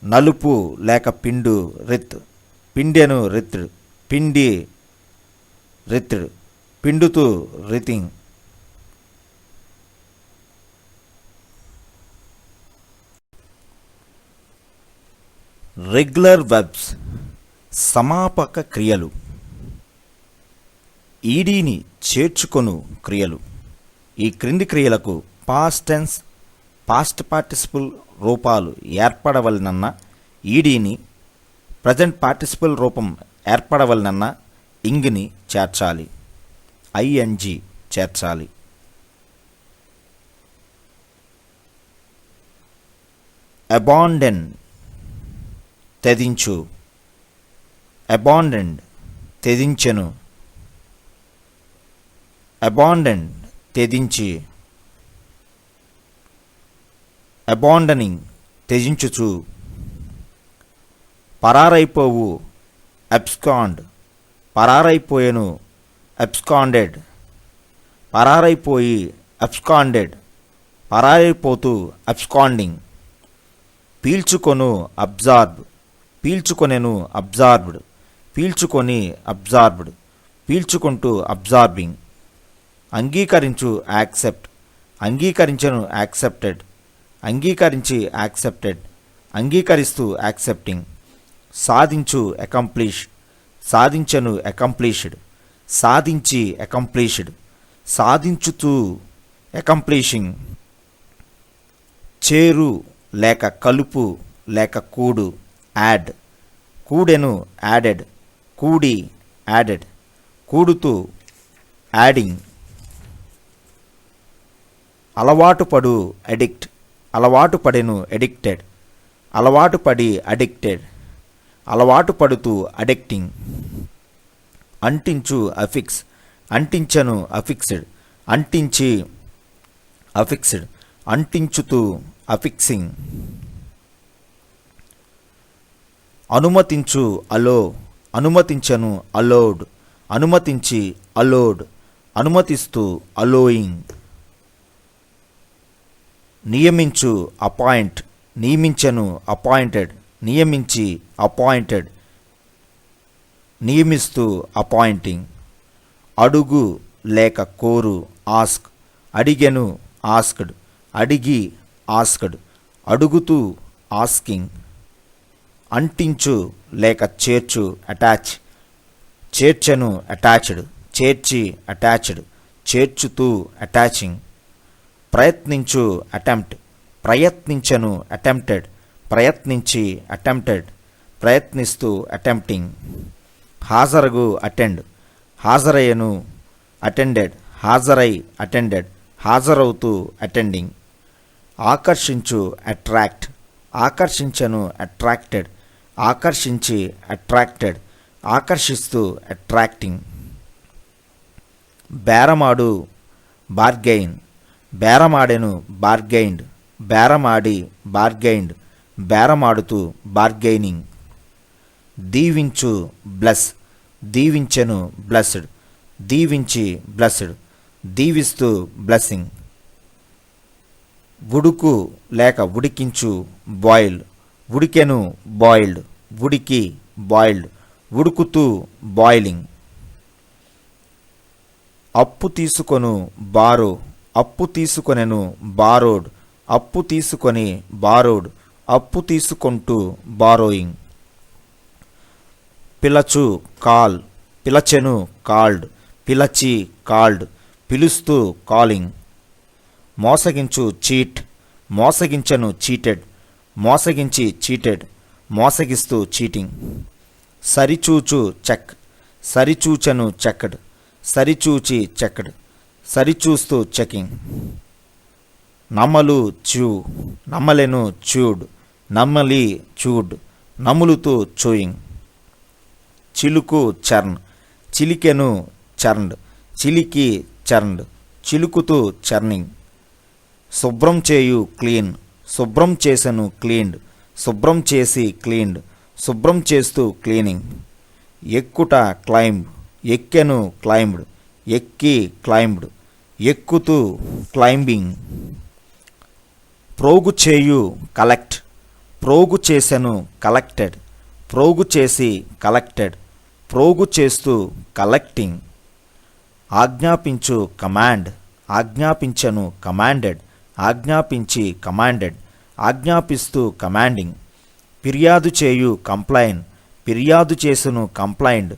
నలుపు లేక పిండు రిత్, పిండెను రిత్డ్, పిండి రిత్డ్, పిండుతూ రితింగ్. రెగ్యులర్ వెర్బ్స్, సమాపక క్రియలు. ఈడీని చేర్చుకొను క్రియలు. ఈ క్రింది క్రియలకు పాస్ట్ టెన్స్, పాస్ట్ పార్టిసిపుల్ రూపాలు ఏర్పడవలనన్న ఈడీని ప్రజెంట్ పార్టిసిపల్ రూపం ఏర్పడవలనన్న ఇంగ్ని చేర్చాలి, ఐఎన్జి చేర్చాలి. అబాండన్ త్యజించు, అబాండన్డ్ త్యజించెను, అబాండన్డ్ త్యజించి, అబాండనింగ్ త్యజించుచు, పరారైపోవు అబ్స్కాండ్ పరారైపోయెను, అబ్స్కాండెడ్ పరారైపోయి, అబ్స్కాండెడ్ పరారైపోతూ, అబ్స్కాండింగ్. పీల్చుకొను అబ్జార్బ్ పీల్చుకొనెను, అబ్జార్బ్డ్ పీల్చుకొని, అబ్జార్బ్డ్ పీల్చుకుంటూ, అబ్జార్బింగ్. అంగీకరించు యాక్సెప్ట్ అంగీకరించను, యాక్సెప్టెడ్ అంగీకరించి, యాక్సెప్టెడ్ అంగీకరిస్తూ, యాక్సెప్టింగ్. సాధించు అకంప్లిష్ సాధించను, అకంప్లిష్డ్ సాధించి, అకంప్లిష్డ్ సాధించుతూ, అకంప్లిషింగ్. చేరు లేక కలుపు లేక కూడు, యాడ్ కూడెను, యాడెడ్ కూడి, యాడెడ్ కూడుతూ, యాడింగ్. అలవాటు పడు అడిక్ట్ అలవాటు పడెను, ఎడిక్టెడ్ అలవాటు పడి, అడిక్టెడ్ అలవాటు పడుతూ, అడిక్టింగ్. అంటించు అఫిక్స్ అంటించను, అఫిక్స్డ్ అంటించి, అఫిక్స్డ్ అంటించుతూ, అఫిక్సింగ్. అనుమతించు అలో అనుమతించను, అలోడ్ అనుమతించి, అలోడ్ అనుమతిస్తూ, అలోయింగ్. నియమించు అపాయింట్ నియమించను, అపాయింటెడ్ నియమించి, అపాయింటెడ్ నియమిస్తూ, అపాయింటింగ్. అడుగు లేక కోరు ఆస్క్ అడిగెను, ఆస్క్డ్ అడిగి, ఆస్క్డ్ అడుగుతూ, ఆస్కింగ్. అంటించు లేక చేర్చు అటాచ్ చేర్చెను, అటాచ్డ్ చేర్చి, అటాచ్డ్ చేర్చుతూ, అటాచింగ్. ప్రయత్నించు అటెంప్ట్ ప్రయత్నించను, అటెంప్టెడ్ ప్రయత్నించి, అటెంప్టెడ్ ప్రయత్నిస్తూ, అటెంప్టింగ్. హాజరగు అటెండ్ హాజరయ్యను, అటెండెడ్ హాజరై, అటెండెడ్ హాజరవుతూ, అటెండింగ్. ఆకర్షించు అట్రాక్ట్ ఆకర్షించను, అట్రాక్టెడ్ ఆకర్షించి, అట్రాక్టెడ్ ఆకర్షిస్తూ, అట్రాక్టింగ్. బేరమాడు బార్గెయిన్ బేరమాడెను, బార్గెయిన్డ్ బేరమాడి, బార్గెయిన్డ్ బేరమాడుతూ, బార్గెయినింగ్. దీవించు బ్లెస్ దీవించెను, బ్లెస్డ్ దీవించి, బ్లెస్డ్ దీవిస్తూ, బ్లెస్సింగ్. ఉడుకు లేక ఉడికించు బాయిల్ ఉడికెను, బాయిల్డ్ ఉడికి, బాయిల్డ్ ఉడుకుతూ, బాయిలింగ్. అప్పు తీసుకొను బారో అప్పు తీసుకొనెను, బారోడ్ అప్పు తీసుకొని, బారోడ్ అప్పు తీసుకొంటూ, బారోయింగ్. పిలచు కాల్ పిలచెను, కాల్డ్ పిలచి, కాల్డ్ పిలుస్తూ, కాలింగ్. మోసగించు చీట్ మోసగించను, చీటెడ్ మోసగించి, చీటెడ్ మోసగిస్తూ, చీటింగ్. సరిచూచు చెక్ సరిచూచను, చెక్డ్ సరిచూచి, చెక్డ్ సరిచూస్తూ, చెకింగ్. నమ్మలు చ్యూ నమ్మలెను, చ్యూడ్ నమ్మలి, చూడ్ నములుతూ, చూయింగ్. చిలుకు చర్న్ చిలికెను, చర్న్డ్ చిలికి, చర్న్డ్ చిలుకుతూ, చర్నింగ్. శుభ్రం చేయు క్లీన్ శుభ్రం చేసెను, క్లీన్డ్ శుభ్రం చేసి, క్లీన్డ్ శుభ్రం చేస్తూ, క్లీనింగ్. ఎక్కుట క్లైంబ్ ఎక్కెను, క్లైంబ్డ్ ఎక్కి, క్లైంబ్డ్ ఎక్కుతూ, క్లైంబింగ్. ప్రోగు చేయు కలెక్ట్ ప్రోగు చేసెను, కలెక్టెడ్ ప్రోగు చేసి, కలెక్టెడ్ ప్రోగు చేస్తూ, కలెక్టింగ్. ఆజ్ఞాపించు కమాండ్ ఆజ్ఞాపించను, కమాండెడ్ ఆజ్ఞాపించి, కమాండెడ్ ఆజ్ఞాపిస్తూ, కమాండింగ్. ఫిర్యాదు చేయు కంప్లైన్ ఫిర్యాదు చేసును, కంప్లైండ్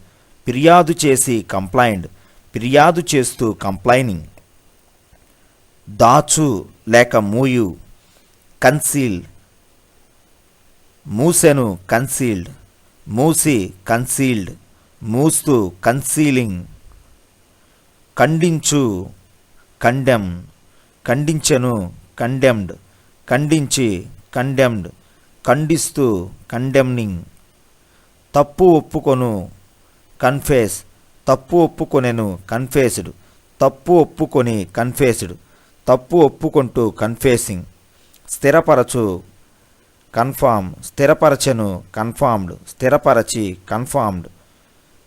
ఫిర్యాదు చేసి, కంప్లైండ్ ఫిర్యాదు చేస్తూ, కంప్లైనింగ్. దాచు లేక మూయు కన్సీల్ మూసెను, కన్సీల్డ్ మూసి కన్సీల్డ్, మూస్తూ కన్సీలింగ్. ఖండించు కండెమ్, ఖండించెను కండెమ్డ్, ఖండించి కండెమ్డ్, ఖండిస్తూ కండెమ్నింగ్. తప్పు ఒప్పుకొను కన్ఫేస్, తప్పు ఒప్పుకొనెను కన్ఫేస్డ్, తప్పు ఒప్పుకొని కన్ఫేస్డ్, తప్పు ఒప్పుకొంటూ కన్ఫేసింగ్. స్థిరపరచు కన్ఫామ్, స్థిరపరచెను కన్ఫామ్డ్, స్థిరపరచి కన్ఫామ్డ్,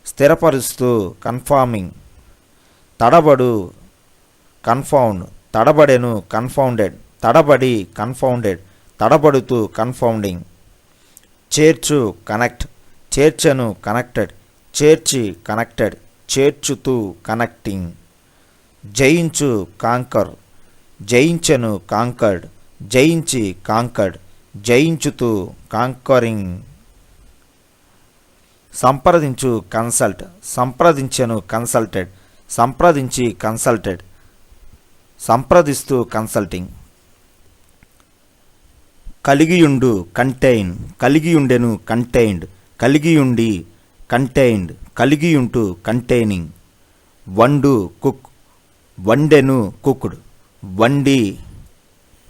స్థిరపరుస్తూ కన్ఫార్మింగ్. తడబడు కన్ఫౌండ్, తడబడెను కన్ఫౌండెడ్, తడబడి కన్ఫౌండెడ్, తడబడుతూ కన్ఫౌండింగ్. చేర్చు కనెక్ట్, చేర్చెను కనెక్టెడ్, చేర్చి కనెక్టెడ్, చేర్చుతూ కనెక్టింగ్. జయించు కాంకర్, జయించెను కాంకర్డ్, జయించి కాంకర్డ్, జయించుతూ కాంకరింగ్. సంప్రదించు కన్సల్ట్, సంప్రదించెను కన్సల్టెడ్, సంప్రదించి కన్సల్టెడ్, సంప్రదిస్తూ కన్సల్టింగ్. కలిగియుండు కంటైన్, కలిగియుండెను కంటైన్డ్, కలిగియుండి కంటైన్డ్, కలిగియుంటూ కంటైనింగ్. వండు కుక్, వండెను కుక్డ్, వండి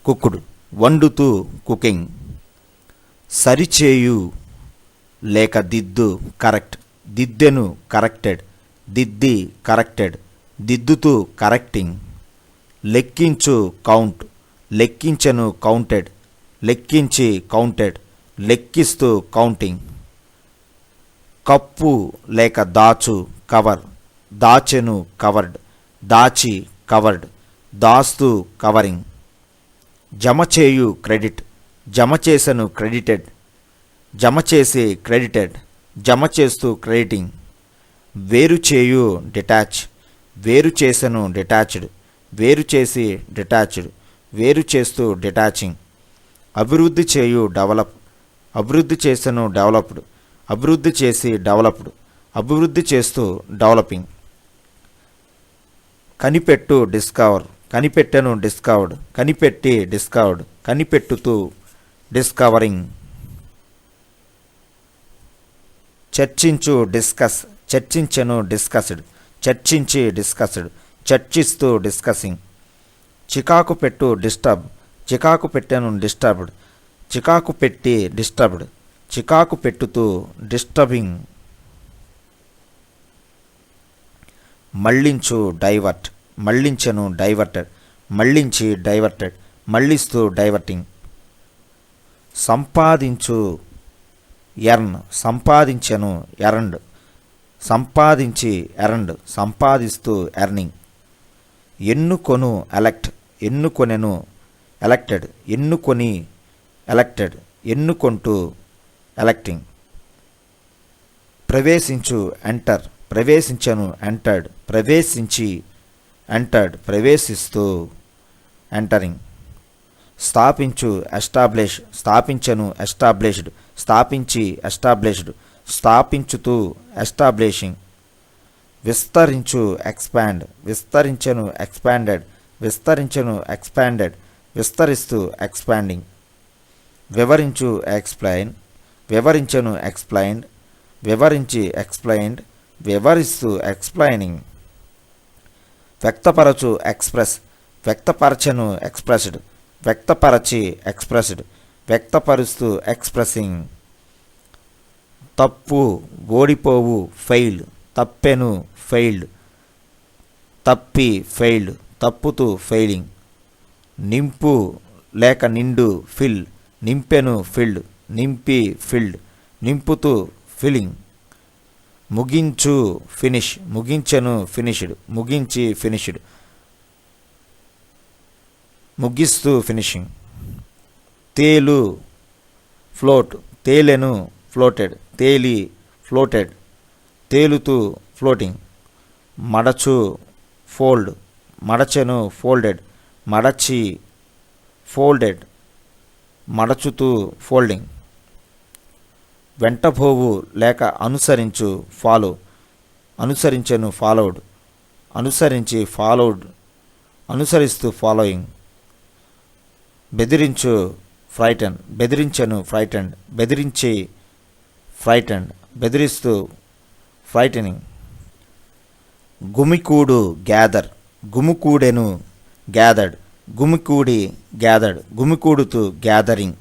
కుక్డ్, వండుతూ కుకింగ్. సరిచేయు లేక దిద్దు కరెక్ట్, దిద్దెను కరెక్టెడ్, దిద్ది కరెక్టెడ్, దిద్దుతూ కరెక్టింగ్. లెక్కించు కౌంట్, లెక్కించెను కౌంటెడ్, లెక్కించి కౌంటెడ్, లెక్కిస్తూ కౌంటింగ్. కప్పు లేక దాచు కవర్, దాచెను కవర్డ్, దాచి కవర్డ్, దాస్తూ కవరింగ్. జమచేయు క్రెడిట్, జమచేసెను క్రెడిటెడ్, జమచేసి క్రెడిటెడ్, జమచేస్తూ క్రెడిటింగ్. వేరుచేయు డిటాచ్, వేరుచేసెను డిటాచ్డ్, వేరుచేసి డిటాచ్డ్, వేరుచేస్తూ డిటాచింగ్. అభివృద్ధి చేయు డెవలప్, అభివృద్ధి చేసెను డెవలప్డ్, అభివృద్ధి చేసి డెవలప్డ్, అభివృద్ధి చేస్తూ డెవలపింగ్. కనిపెట్టు డిస్కవర్, కనిపెట్టెను డిస్కవర్డ్, కనిపెట్టి డిస్కవర్డ్, కనిపెట్టుతూ డిస్కవరింగ్. చర్చించు డిస్కస్, చర్చించెను డిస్కస్డ్, చర్చించి డిస్కస్డ్, చర్చిస్తూ డిస్కసింగ్. చికాకు పెట్టు డిస్టర్బ్, చికాకు పెట్టెను డిస్టర్బ్డ్, చికాకు పెట్టి డిస్టర్బ్డ్, చికాకు పెట్టుతూ డిస్టర్బింగ్. మళ్ళించు డైవర్ట్, మళ్ళించెను డైవర్టెడ్, మళ్ళించి డైవర్టెడ్, మళ్ళిస్తూ డైవర్టింగ్. సంపాదించు ఎర్న్, సంపాదించెను ఎర్న్డ్, సంపాదించి ఎర్న్డ్, సంపాదిస్తూ ఎర్నింగ్. ఎన్నుకొను ఎలెక్ట్, ఎన్నుకొనెను ఎలెక్టెడ్, ఎన్నుకొని ఎలెక్టెడ్, ఎన్నుకొంటూ ఎలెక్టింగ్. ప్రవేశించు ఎంటర్, ప్రవేశించను ఎంటర్డ్, ప్రవేశించి ఎంటర్డ్, ప్రవేశిస్తూ ఎంటరింగ్. స్థాపించు ఎస్టాబ్లిష్, స్థాపించను ఎస్టాబ్లిష్డ్, స్థాపించి ఎస్టాబ్లిష్డ్, స్థాపించుతూ ఎస్టాబ్లిషింగ్. విస్తరించు ఎక్స్పాండ్, విస్తరించను ఎక్స్పాండెడ్, విస్తరించను ఎక్స్పాండెడ్, విస్తరిస్తూ ఎక్స్పాండింగ్. వివరించు ఎక్స్ప్లెయిన్, వివరించను ఎక్స్ప్లెయిన్డ్, వివరించి ఎక్స్ప్లెయిన్డ్, వివరిస్తూ ఎక్స్ప్లెయినింగ్. వ్యక్తపరచు ఎక్స్ప్రెస్, వ్యక్తపరచను ఎక్స్ప్రెస్డ్, వ్యక్తపరచి ఎక్స్ప్రెస్డ్, వ్యక్తపరుస్తూ ఎక్స్ప్రెసింగ్. తప్పు ఓడిపోవు ఫెయిల్డ్, తప్పెను ఫెయిల్డ్, తప్పి ఫెయిల్డ్, తప్పుతూ ఫెయిలింగ్. నింపు లేక నిండు ఫిల్, నింపెను ఫిల్డ్, నింపి ఫిల్డ్, నింపుతూ ఫిల్లింగ్. ముగించు ఫినిష్, ముగించెను ఫినిష్డ్, ముగించి ఫినిష్డ్, ముగిస్తూ ఫినిషింగ్. తేలు ఫ్లోట్, తేలెను ఫ్లోటెడ్, తేలి ఫ్లోటెడ్, తేలుతూ ఫ్లోటింగ్. మడచు ఫోల్డ్, మడచెను ఫోల్డెడ్, మడచి ఫోల్డెడ్, మడచుతూ ఫోల్డింగ్. వెంటబోవు లేక అనుసరించు ఫాలో, అనుసరించెను ఫాలోడ్, అనుసరించి ఫాలోడ్, అనుసరిస్తూ ఫాలోయింగ్. బెదిరించు ఫ్రైటన్, బెదిరించెను ఫ్రైటెండ్, బెదిరించి ఫ్రైటెండ్, బెదిరిస్తూ, ఫ్రైటనింగ్. గుమికూడు గ్యాదర్, గుమికూడెను గ్యాదర్డ్, గుమికూడి గ్యాదర్డ్, గుమికూడుతూ గ్యాదరింగ్.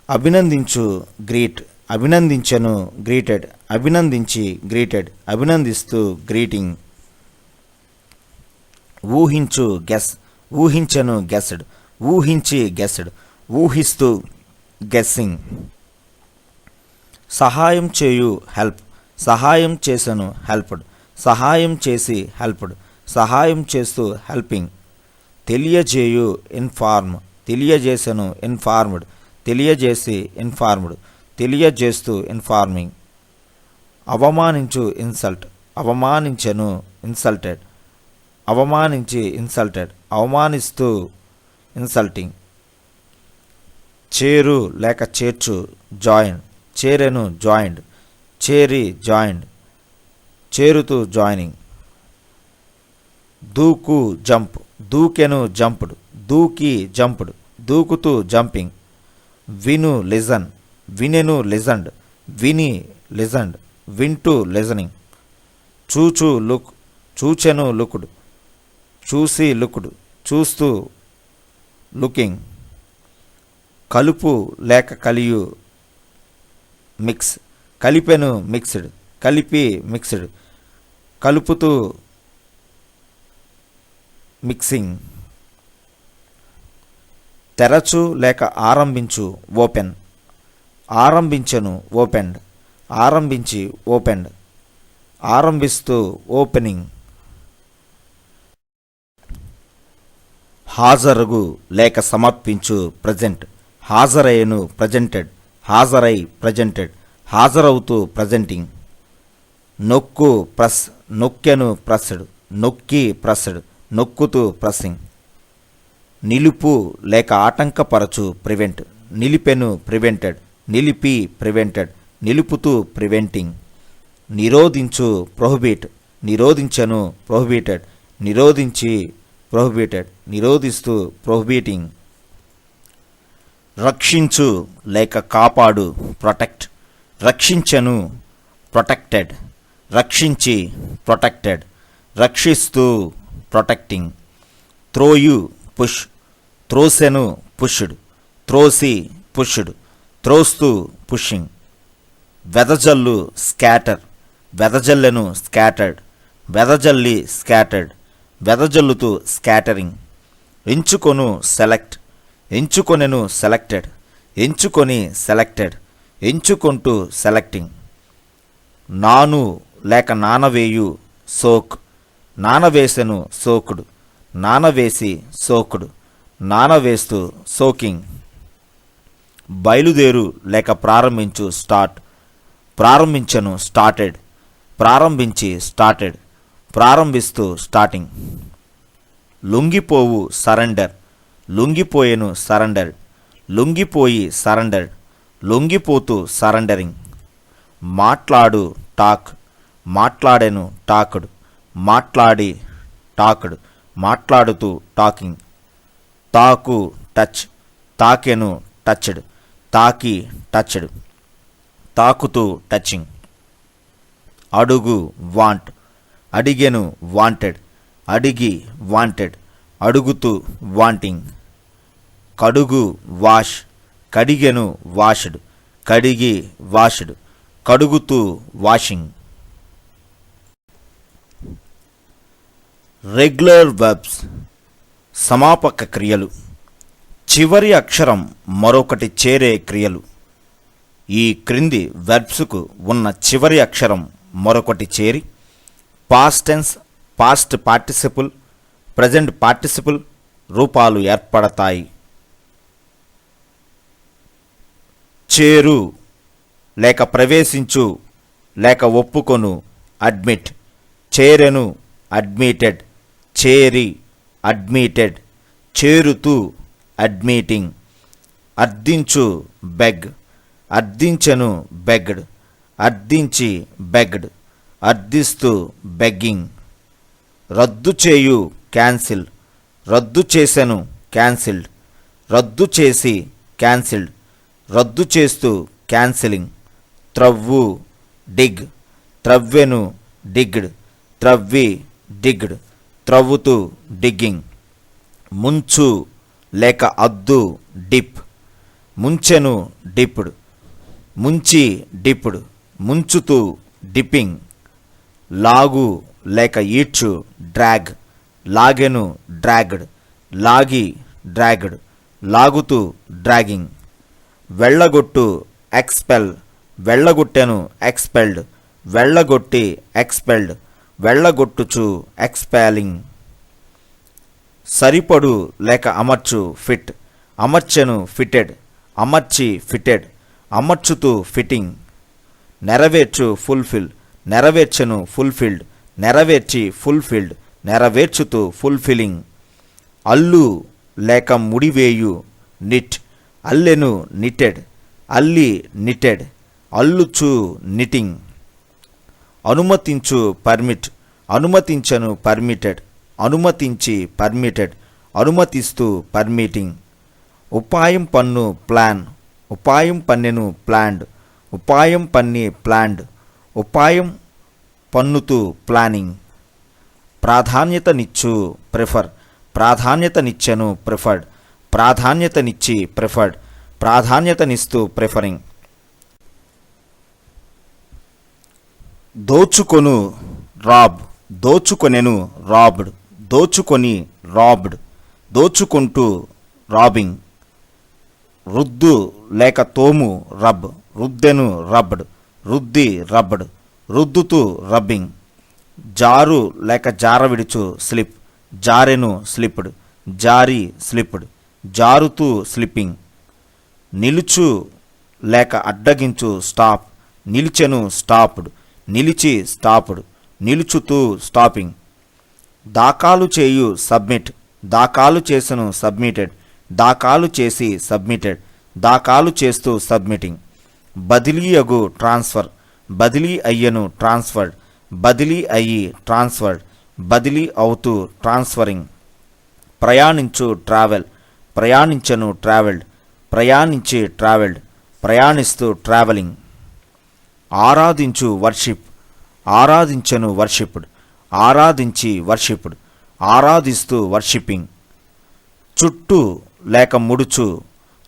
అభినందించు గ్రీట్, అభినందించను గ్రీటెడ్, అభినందించి గ్రీటెడ్, అభినందిస్తూ గ్రీటింగ్. ఊహించు గెస్, ఊహించను గెస్డ్, ఊహించి గెస్డ్, ఊహిస్తూ గెస్సింగ్. సహాయం చేయు హెల్ప్, సహాయం చేసను హెల్ప్డ్, సహాయం చేసి హెల్ప్డ్, సహాయం చేస్తూ హెల్పింగ్. తెలియజేయు ఇన్ఫార్మ్, తెలియజేసను ఇన్ఫార్మ్డ్, తెలియజేసి ఇన్ఫార్మ్డ్, తెలియజేస్తూ ఇన్ఫార్మింగ్. అవమానించు ఇన్సల్ట్, అవమానించను ఇన్సల్టెడ్, అవమానించి ఇన్సల్టెడ్, అవమానిస్తూ ఇన్సల్టింగ్. చేరు లేక చేర్చు జాయిన్, చేరెను జాయిండ్, చేరి జాయిండ్, చేరుతూ జాయినింగ్. దూకు జంప్, దూకెను జంప్డ్, దూకి జంప్డ్, దూకుతూ జంపింగ్. విను లిజన్, వినెను లిజన్డ్, విని లిజన్డ్, వింటూ లిజనింగ్. చూచు లుక్, చూచెను లుక్డ్, చూసి లుక్డ్, చూస్తూ లుకింగ్. కలుపు లేక కలియు మిక్స్, కలిపెను మిక్స్డ్, కలిపి మిక్స్డ్, కలుపుతూ మిక్సింగ్. తెరచు లేక ఆరంభించు ఓపెన్, ఆరంభించను ఓపెన్డ్, ఆరంభించి ఓపెన్డ్, ఆరంభిస్తూ ఓపెనింగ్. హాజరుగు లేక సమర్పించు ప్రజెంట్, హాజరయ్యను ప్రజెంటెడ్, హాజరై ప్రజెంటెడ్, హాజరవుతూ ప్రజెంటింగ్. నొక్కు ప్రెస్, నొక్కెను ప్రెస్డ్, నొక్కి ప్రెస్డ్, నొక్కుతూ ప్రెస్సింగ్. నిలుపు లేక ఆటంకపరచు ప్రివెంట్, నిలిపెను ప్రివెంటెడ్, నిలిపి ప్రివెంటెడ్, నిలుపుతూ ప్రివెంటింగ్. నిరోధించు ప్రొహిబిట్, నిరోధించను ప్రొహిబిటెడ్, నిరోధించి ప్రొహిబిటెడ్, నిరోధిస్తూ ప్రొహిబిటింగ్. రక్షించు లేక కాపాడు ప్రొటెక్ట్, రక్షించను ప్రొటెక్టెడ్, రక్షించి ప్రొటెక్టెడ్, రక్షిస్తూ ప్రొటెక్టింగ్. త్రోయు పుష్, త్రోసెను పుష్డ్, త్రోసి పుష్డ్, త్రోస్తూ పుషింగ్. వెదజల్లు స్కాటర్, వెదజల్లెను స్కాటర్డ్, వెదజల్లి స్కాటర్డ్, వెదజల్లుతూ స్కాటరింగ్. ఎంచుకొను సెలెక్ట్, ఎంచుకొనెను సెలెక్టెడ్, ఎంచుకొని సెలెక్టెడ్, ఎంచుకొంటూ సెలెక్టింగ్. నాను లేక నానవేయు సోక్, నానవేసెను సోకుడు, నానవేసి సోకుడు, నానవేస్తూ సోకింగ్. బయలుదేరు లేక ప్రారంభించు స్టార్ట్, ప్రారంభించను స్టార్టెడ్, ప్రారంభించి స్టార్టెడ్, ప్రారంభిస్తూ స్టార్టింగ్. లొంగిపోవు సరెండర్, లొంగిపోయెను సరెండర్డ్, లొంగిపోయి సరెండర్డ్, లొంగిపోతూ సరెండరింగ్. మాట్లాడు టాక్, మాట్లాడెను టాక్డ్, మాట్లాడి టాక్డ్, మాట్లాడుతూ టాకింగ్. తాకు టచ్, తాకెను టచ్డ్, తాకి టచ్డ్, తాకుతూ టచింగ్. అడుగు వాంట్, అడిగెను వాంటెడ్, అడిగి వాంటెడ్, అడుగుతూ వాంటింగ్. కడుగు వాష్, కడిగెను వాష్డ్, కడిగి వాష్డ్, కడుగుతూ వాషింగ్. రెగ్యులర్ వెర్బ్స్ సమాపక క్రియలు, చివరి అక్షరం మరొకటి చేరే క్రియలు. ఈ క్రింది వెర్బ్స్కు ఉన్న చివరి అక్షరం మరొకటి చేరి past tense, past participle, present participle రూపాలు ఏర్పడతాయి. చేరు లేక ప్రవేశించు లేక ఒప్పుకొను అడ్మిట్, చేరెను అడ్మిటెడ్, చేరి అడ్మిటెడ్, చేరుతూ అడ్మిటింగ్. అర్థించు బెగ్, అర్థించెను బెగ్డ్, అర్థించి బెగ్డ్, అర్థిస్తూ బెగ్గింగ్. రద్దు చేయు క్యాన్సిల్, రద్దు చేసెను క్యాన్సిల్డ్, రద్దు చేసి క్యాన్సిల్డ్, రద్దు చేస్తూ క్యాన్సిలింగ్, త్రవ్వు డిగ్, త్రవ్వెను డిగ్డ్, త్రవ్వి డిగ్డ్, త్రవ్వుతూ డిగ్గింగ్. ముంచు లేక అద్దు డిప్, ముంచెను డిప్డ్, ముంచి డిప్డ్, ముంచుతూ డిప్పింగ్. లాగు లేక ఈడ్చు డ్రాగ్, లాగెను డ్రాగ్డ్, లాగి డ్రాగ్డ్, లాగుతూ డ్రాగింగ్. వెళ్ళగొట్టు ఎక్స్పెల్, వెళ్ళగొట్టెను ఎక్స్పెల్డ్, వెళ్ళగొట్టి ఎక్స్పెల్డ్, వెళ్ళగొట్టుచు ఎక్స్పెలింగ్. సరిపడు లేక అమర్చు ఫిట్, అమర్చెను ఫిటెడ్, అమర్చి ఫిటెడ్, అమర్చుతూ ఫిట్టింగ్. నెరవేర్చు ఫుల్ఫిల్, నెరవేర్చెను ఫుల్ఫిల్డ్, నెరవేర్చి ఫుల్ఫిల్డ్, నెరవేర్చుతూ ఫుల్ఫిల్లింగ్. అల్లు లేక ముడివేయు నిట్, అల్లెను నిటెడ్, అల్లి నిటెడ్, అల్లుచు నిటింగ్. అనుమతించు పర్మిట్, అనుమతించను పర్మిటెడ్, అనుమతించి పర్మిటెడ్, అనుమతిస్తూ పర్మిటింగ్. ఉపాయం పన్ను ప్లాన్, ఉపాయం పన్నెను ప్లాన్డ్, ఉపాయం పన్ని ప్లాన్డ్, ఉపాయం పన్నుతూ ప్లానింగ్. ప్రాధాన్యతనిచ్చు ప్రిఫర్, ప్రాధాన్యతనిచ్చెను ప్రిఫర్డ్, ప్రాధాన్యతనిచ్చి ప్రిఫర్డ్, ప్రాధాన్యతనిస్తూ ప్రిఫరింగ్. దోచుకొను రాబ్, దోచుకొనెను రాబ్డ్, దోచుకొని రాబ్డ్, దోచుకుంటూ రాబింగ్. రుద్దు లేక తోము రబ్, రుద్దెను రబ్డ్, రుద్ది రబ్డ్, రుద్దుతూ రబ్బింగ్. జారు లేక జారవిడుచు స్లిప్, జారెను స్లిప్డ్, జారి స్లిప్డ్, జారుతూ స్లిప్పింగ్. నిలుచు లేక అడ్డగించు స్టాప్, నిలిచెను స్టాప్డ్, నిలిచి స్టాప్డ్, నిలుచుతూ స్టాపింగ్. దాఖలు చేయు సబ్మిట్, దాఖలు చేసెను సబ్మిటెడ్, దాఖలు చేసి సబ్మిటెడ్, దాఖలు చేస్తూ సబ్మిటింగ్. బదిలీ అగు ట్రాన్స్ఫర్, బదిలీ అయ్యను ట్రాన్స్ఫర్డ్, బదిలీ అయ్యి ట్రాన్స్ఫర్డ్, బదిలీ అవుతూ ట్రాన్స్ఫరింగ్. ప్రయాణించు ట్రావెల్, ప్రయాణించను ట్రావెల్డ్, ప్రయాణించి ట్రావెల్డ్, ప్రయాణిస్తూ ట్రావెలింగ్. ఆరాధించు వర్షిప్, ఆరాధించను వర్షిప్డ్, ఆరాధించి వర్షిప్డ్, ఆరాధిస్తూ వర్షిప్పింగ్. చుట్టు లేక ముడుచు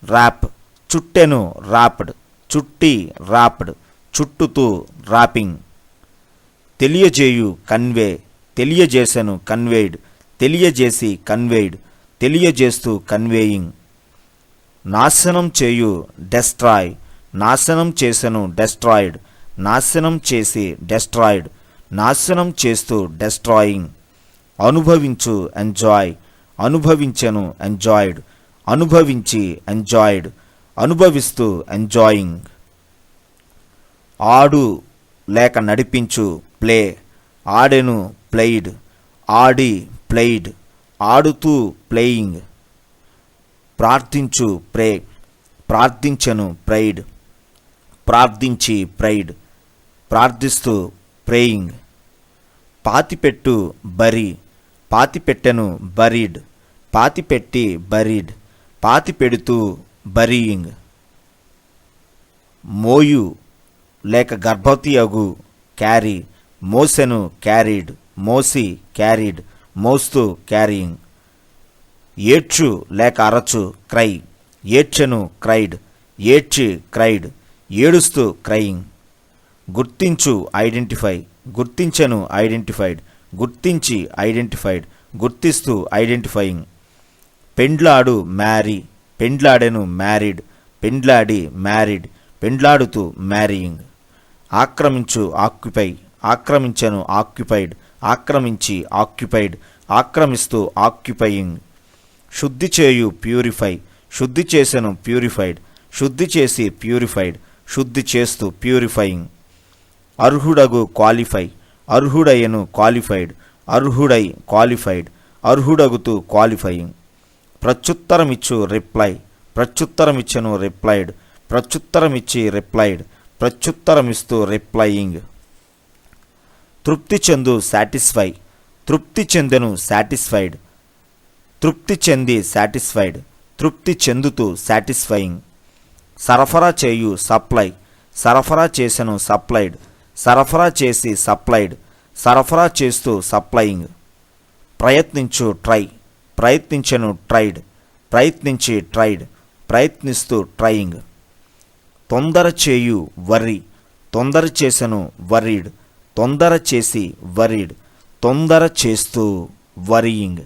ర్యాప్, చుట్టెను ర్యాప్డ్, చుట్టి ర్యాప్డ్, చుట్టుతూ ర్యాపింగ్. తెలియజేయు కన్వే, తెలియజేసెను కన్వేయిడ్, తెలియజేసి కన్వేయిడ్, తెలియజేస్తూ కన్వేయింగ్. నాశనం చేయు డెస్ట్రాయ్, నాశనం చేసెను డెస్ట్రాయిడ్, నాశనం చేసి డెస్ట్రాయిడ్, నాశనం చేస్తూ డెస్ట్రాయింగ్. అనుభవించు ఎంజాయ్, అనుభవించెను ఎంజాయిడ్, అనుభవించి ఎంజాయిడ్, అనుభవిస్తూ ఎంజాయింగ్. ఆడు లేక నడిపించు ప్లే, ఆడెను ప్లేయిడ్, ఆడి ప్లేయిడ్, ఆడుతూ ప్లేయింగ్. ప్రార్థించు ప్రే, ప్రార్థించెను ప్రైడ్, ప్రార్థించి ప్రైడ్, ప్రార్థిస్తూ ప్రేయింగ్. పాతిపెట్టు బరీ, పాతిపెట్టెను బరీడ్, పాతిపెట్టి బరీడ్, పాతిపెడుతూ బరీయింగ్. మోయు లేక గర్భవతి అగు క్యారీ, మోసెను క్యారీడ్, మోసి క్యారీడ్, మోస్తూ క్యారీయింగ్. ఏడ్చు లేక అరచు క్రై, ఏడ్చెను క్రైడ్, ఏడ్చి క్రైడ్, ఏడుస్తూ క్రయింగ్. గుర్తించు ఐడెంటిఫై, గుర్తించెను ఐడెంటిఫైడ్, గుర్తించి ఐడెంటిఫైడ్, గుర్తిస్తూ ఐడెంటిఫైయింగ్. పెండ్లాడు మ్యారీ, పెండ్లాడెను married, పెండ్లాడి married, పెండ్లాడుతూ marrying. ఆక్రమించు occupy, ఆక్రమించెను occupied, ఆక్రమించి ఆక్యుపైడ్, ఆక్రమిస్తూ ఆక్యుపైయింగ్. శుద్ధి చేయు ప్యూరిఫై, శుద్ధి చేసెను ప్యూరిఫైడ్, శుద్ధి చేసి ప్యూరిఫైడ్, శుద్ధి చేస్తూ ప్యూరిఫైయింగ్. అర్హుడగు క్వాలిఫై, అర్హుడయ్యను క్వాలిఫైడ్, అర్హుడై క్వాలిఫైడ్, అర్హుడగుతూ క్వాలిఫైయింగ్. ప్రత్యుత్తరమిచ్చు రిప్లై, ప్రత్యుత్తరమిచ్చెను రిప్లైడ్, ప్రత్యుత్తరమిచ్చి రిప్లైడ్, ప్రత్యుత్తరమిస్తూ రిప్లయింగ్. తృప్తి చెందు సాటిస్ఫై, తృప్తి చెందెను సాటిస్ఫైడ్, తృప్తి చెంది సాటిస్ఫైడ్, తృప్తి చెందుతూ సాటిస్ఫైయింగ్. సరఫరా చేయు సప్లై, సరఫరా చేసెను సప్లైడ్, సరఫరా చేసి సప్లైడ్, సరఫరా చేస్తూ సప్లయింగ్. ప్రయత్నించు ట్రై, ప్రయత్నించెను ట్రైడ్, ప్రయత్నించి ట్రైడ్, ప్రయత్నిస్తూ ట్రయింగ్. తొందర చేయు వర్రీ, తొందర చేసెను వర్రీడ్, తొందర చేసి వర్రీడ్, తొందర చేస్తూ వరీయింగ్.